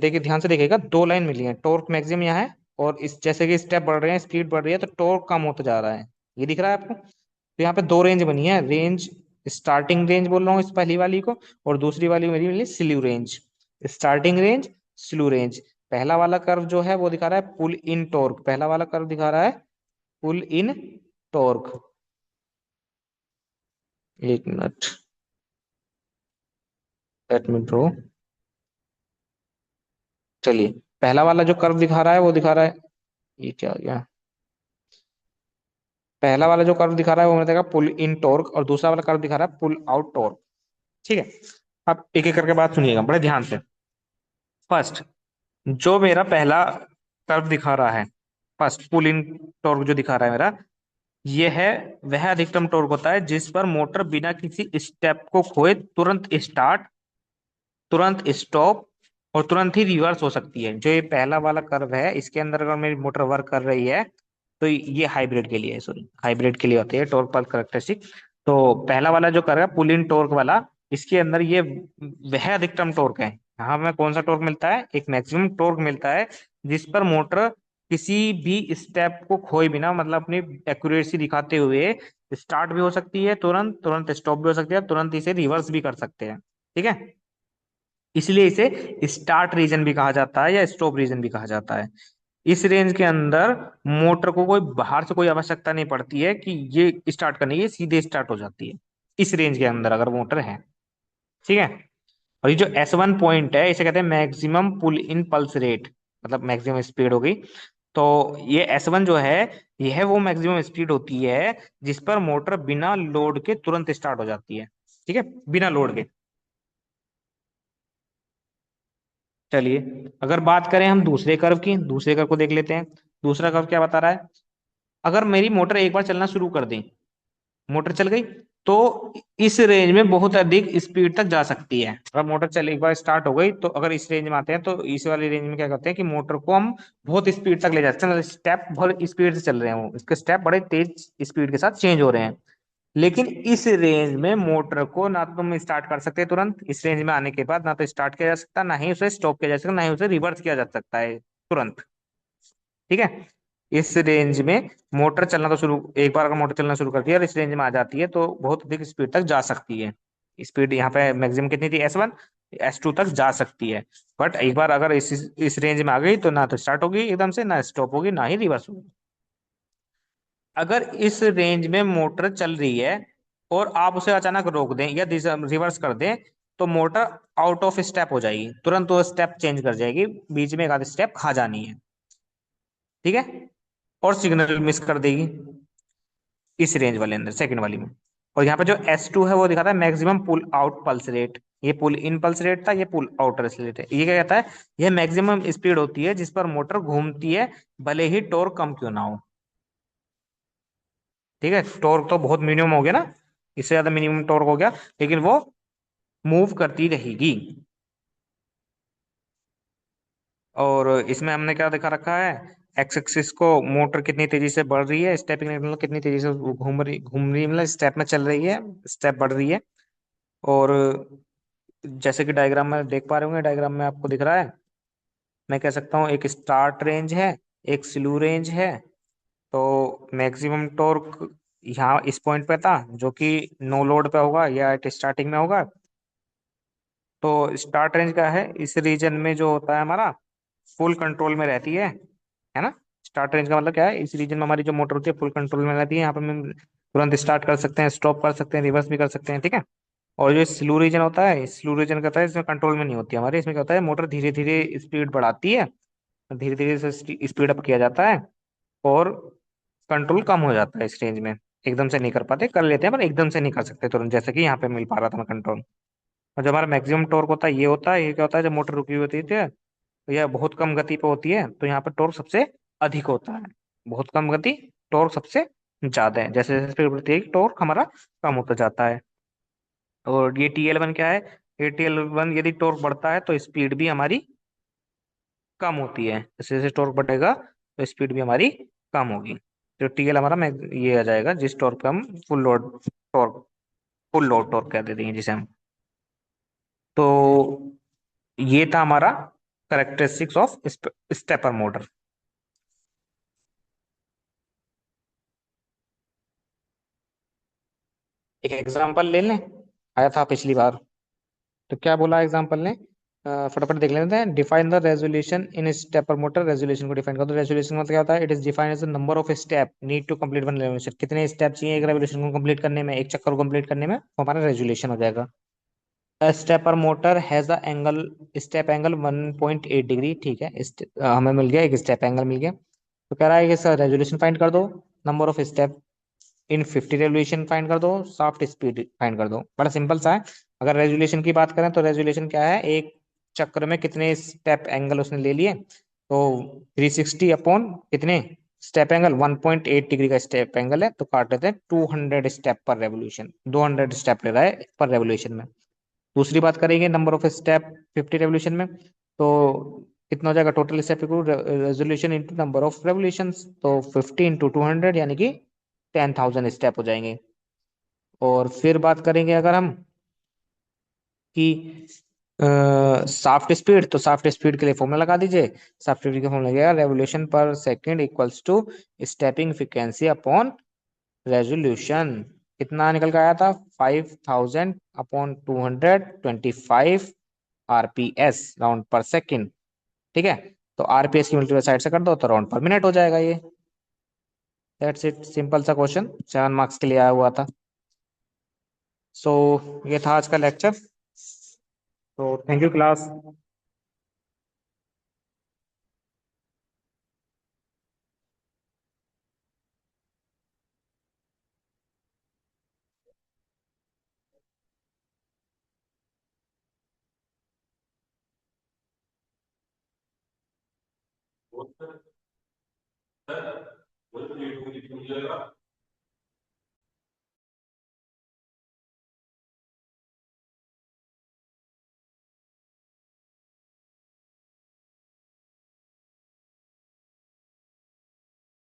देखिए, ध्यान से देखिएगा, दो लाइन मिली है, टॉर्क मैक्सिमम यहाँ है, और इस जैसे कि स्टेप बढ़ रहे हैं, स्पीड बढ़ रही है, तो टॉर्क कम होता जा रहा है। ये दिख रहा है आपको। तो यहाँ पे दो रेंज बनी है, रेंज, स्टार्टिंग रेंज बोल रहा हूँ इस पहली वाली को, और दूसरी वाली मेरी मिली sleeve range. Starting range, sleeve range. पहला वाला कर्व जो है वो दिखा रहा है पुल इन टॉर्क, पहला वाला कर्व दिखा रहा है पुल इन टॉर्क। एक मिनट, लेट मी ड्रॉ। चलिए, पहला वाला जो कर्व दिखा रहा है वो दिखा रहा है, ये क्या आ गया, पहला वाला जो कर्व दिखा रहा है वो बताएगा पुल इन टॉर्क, और दूसरा वाला कर्व दिखा रहा है पुल आउट टॉर्क। ठीक है। अब एक एक करके बात सुनिएगा बड़े ध्यान से। फर्स्ट, जो मेरा पहला कर्व दिखा रहा है, फर्स्ट पुल इन टॉर्क जो दिखा रहा है मेरा, ये है वह अधिकतम टॉर्क होता है जिस पर मोटर बिना किसी स्टेप को खोए तुरंत स्टार्ट, तुरंत स्टॉप और तुरंत ही रिवर्स हो सकती है। जो ये पहला वाला कर्व है इसके अंदर अगर मेरी मोटर वर्क कर रही है तो ये हाइब्रिड के लिए है, सॉरी हाइब्रिड के लिए होती है टॉर्क पल्स करेक्टरिस्टिक। तो पहला वाला जो कर्व है पुल इन टॉर्क वाला, इसके अंदर ये वह अधिकतम टॉर्क है। यहाँ हमें कौन सा टॉर्क मिलता है, एक मैक्सिमम टॉर्क मिलता है जिस पर मोटर किसी भी स्टेप को खोए बिना, मतलब अपनी एक्यूरेसी दिखाते हुए स्टार्ट भी हो सकती है तुरंत, तुरंत स्टॉप भी हो सकती है, तुरंत इसे रिवर्स भी कर सकते हैं। ठीक है। इसलिए इसे स्टार्ट रीजन भी कहा जाता है या स्टॉप रीजन भी कहा जाता है। इस रेंज के अंदर मोटर को कोई बाहर से कोई आवश्यकता नहीं पड़ती है कि ये स्टार्ट करनी है, ये सीधे स्टार्ट हो जाती है इस रेंज के अंदर अगर मोटर है। ठीक है। और ये जो S1 पॉइंट है इसे कहते हैं मैक्सिमम पुल इन पल्स रेट, मतलब मैक्सिमम स्पीड हो गई। तो ये S1 जो है, यह वो मैक्सिमम स्पीड होती है जिस पर मोटर बिना लोड के तुरंत स्टार्ट हो जाती है। ठीक है, बिना लोड के। चलिए, अगर बात करें हम दूसरे कर्व की, दूसरे कर्व को देख लेते हैं। दूसरा कर्व क्या बता रहा है, अगर मेरी मोटर एक बार चलना शुरू कर दें, मोटर चल गई, तो इस रेंज में बहुत अधिक स्पीड तक जा सकती है। अगर मोटर चल एक बार स्टार्ट हो गई तो अगर इस रेंज में आते हैं तो इस वाली रेंज में क्या करते हैं कि मोटर को हम बहुत स्पीड तक ले जाते हैं, मतलब स्टेप बहुत स्पीड से चल रहे हैं, वो इसके स्टेप बड़े तेज स्पीड के साथ चेंज हो रहे हैं। लेकिन इस रेंज में मोटर को ना तो तुम स्टार्ट कर सकते तुरंत, इस रेंज में आने के बाद ना तो स्टार्ट किया जा सकता, ना ही उसे स्टॉप किया जा सकता, ना ही उसे रिवर्स किया जा सकता है तुरंत। ठीक है। इस रेंज में मोटर चलना तो शुरू, एक बार अगर मोटर चलना शुरू करती है और इस रेंज में आ जाती है तो बहुत अधिक स्पीड तक जा सकती है। स्पीड यहाँ पे मैक्सिमम कितनी थी, S1, S2 तक जा सकती है। बट एक बार अगर इस रेंज में आ गई तो ना तो स्टार्ट होगी एकदम से, ना स्टॉप होगी, ना ही रिवर्स होगी। अगर इस रेंज में मोटर चल रही है और आप उसे अचानक रोक दें या रिवर्स कर दें, तो मोटर आउट ऑफ स्टेप हो जाएगी, तुरंत वो स्टेप चेंज कर जाएगी, बीच में एक आध स्टेप खा जानी है। ठीक है। और सिग्नल मिस कर देगी इस रेंज वाले अंदर, सेकंड वाली में। और यहाँ पे जो S2 है वो दिखाता है maximum pull out pulse rate. ये पुल इन पल्स रेट था, ये पुल आउट पल्स रेट है। ये क्या कहता है, ये मैक्सिमम स्पीड होती है जिस पर मोटर घूमती है, भले ही टॉर्क कम क्यों ना हो। ठीक है, टॉर्क तो बहुत मिनिमम हो गया ना, इससे ज्यादा मिनिमम टॉर्क हो गया, लेकिन वो मूव करती रहेगी। और इसमें हमने क्या दिखा रखा है, एक्स एक्सिस को मोटर कितनी तेजी से बढ़ रही है, स्टेपिंग मतलब कितनी तेजी से घूम रही मतलब स्टेप में चल रही है, स्टेप बढ़ रही है। और जैसे कि डायग्राम में देख पा रहे होंगे, डायग्राम में आपको दिख रहा है, मैं कह सकता हूँ एक स्टार्ट रेंज है, एक स्लू रेंज है। तो मैक्सिमम टॉर्क यहाँ इस पॉइंट पे था जो कि नो लोड पे होगा या एट स्टार्टिंग में होगा। तो स्टार्ट रेंज का है, इस रीजन में जो होता है हमारा फुल कंट्रोल में रहती है ना। स्टार्ट रेंज का मतलब क्या है, इस रीजन में हमारी जो मोटर होती है फुल कंट्रोल में रहती है, यहाँ पे हम तुरंत स्टार्ट कर सकते हैं, स्टॉप कर सकते हैं, रिवर्स भी कर सकते हैं। ठीक है। और जो स्लो रीजन होता है, स्लो रीजन कहता है इसमें कंट्रोल में नहीं होती हमारे, इसमें क्या होता है मोटर धीरे धीरे स्पीड बढ़ाती है, धीरे धीरे से स्पीड अप किया जाता है, और कंट्रोल कम हो जाता है इस रेंज में। एकदम से नहीं कर पाते, कर लेते हैं पर एकदम से नहीं कर सकते तुरंत, जैसे कि यहाँ पे मिल पा रहा था कंट्रोल। और जब हमारा मैक्सिमम टॉर्क होता है, ये होता है, ये क्या होता है जब मोटर रुकी हुई होती है तो यह बहुत कम गति पे होती है, तो यहाँ पे टॉर्क सबसे अधिक होता है। बहुत कम गति, टॉर्क सबसे ज्यादा है, जैसे जैसे स्पीड बढ़ती है टॉर्क हमारा कम होता जाता है। और ये TL1 क्या है, ये TL1 यदि टॉर्क बढ़ता है तो स्पीड भी हमारी कम होती है, जैसे जैसे टॉर्क बढ़ेगा तो स्पीड भी हमारी कम होगी। तो TL हमारा ये आ जाएगा जिस टॉर्क पे हम full load torque, full load torque कह देते हैं जिसे हम। तो ये था हमारा करेक्टरिस्टिक्स ऑफ स्टेपर मोटर। एक एग्जांपल ले लें, आया था पिछली बार, तो क्या बोला एग्जांपल ने, फटाफट देख लेते हैं। Define the resolution in stepper motor. Resolution को डिफाइन कर दो। रेजोल्यूशन मतलब क्या होता है? It is defined as the number of step need to complete one revolution. कितने स्टेप चाहिए एक रेवोल्यूशन को कंप्लीट करने में, एक चक्कर को कंप्लीट करने में, वो हमारा रेजोल्यूशन हो जाएगा। Stepper motor has a angle, step angle 1.8 degree. ठीक है, हमें मिल गया, एक स्टेप एंगल मिल गया। तो कह रहा है कि सर रेजोल्यूशन फाइंड कर दो, number of step in 50 revolution find कर दो, शाफ्ट स्पीड फाइंड कर दो। बड़ा सिंपल सा है। अगर रेजोल्यूशन की बात करें तो रेजोल्यूशन क्या है? एक चक्र में कितने स्टेप एंगल उसने ले लिए, तो 360 अपॉन कितने स्टेप एंगल, 1.8 डिग्री का स्टेप एंगल है, तो काट लेते हैं 200 स्टेप पर रेवोल्यूशन। 200 स्टेप ले रहा है पर रेवोल्यूशन में। दूसरी बात करेंगे नंबर ऑफ स्टेप 50 रेवोल्यूशन में, तो कितना हो जाएगा? Total step equal resolution into number of revolution, तो 50 इंटू 200 यानी कि 10,000 स्टेप हो जाएंगे। और फिर बात करेंगे अगर हम कि साफ्ट स्पीड, तो साफ्ट स्पीड के लिए फॉर्मूला लगा दीजिए। साफ्ट स्पीड का फॉर्मूला लगेगा revolution per second equals to stepping frequency upon resolution. कितना निकल के आया था? 5,000 upon 225 RPS, round per second. ठीक है, तो आरपीएस की मल्टीप्लाई साइड से कर दो तो राउंड पर मिनट हो जाएगा ये। दैट्स इट, सिंपल सा क्वेश्चन, 7 मार्क्स के लिए आया हुआ था। सो ये था आज का लेक्चर। तो थैंक यू क्लास।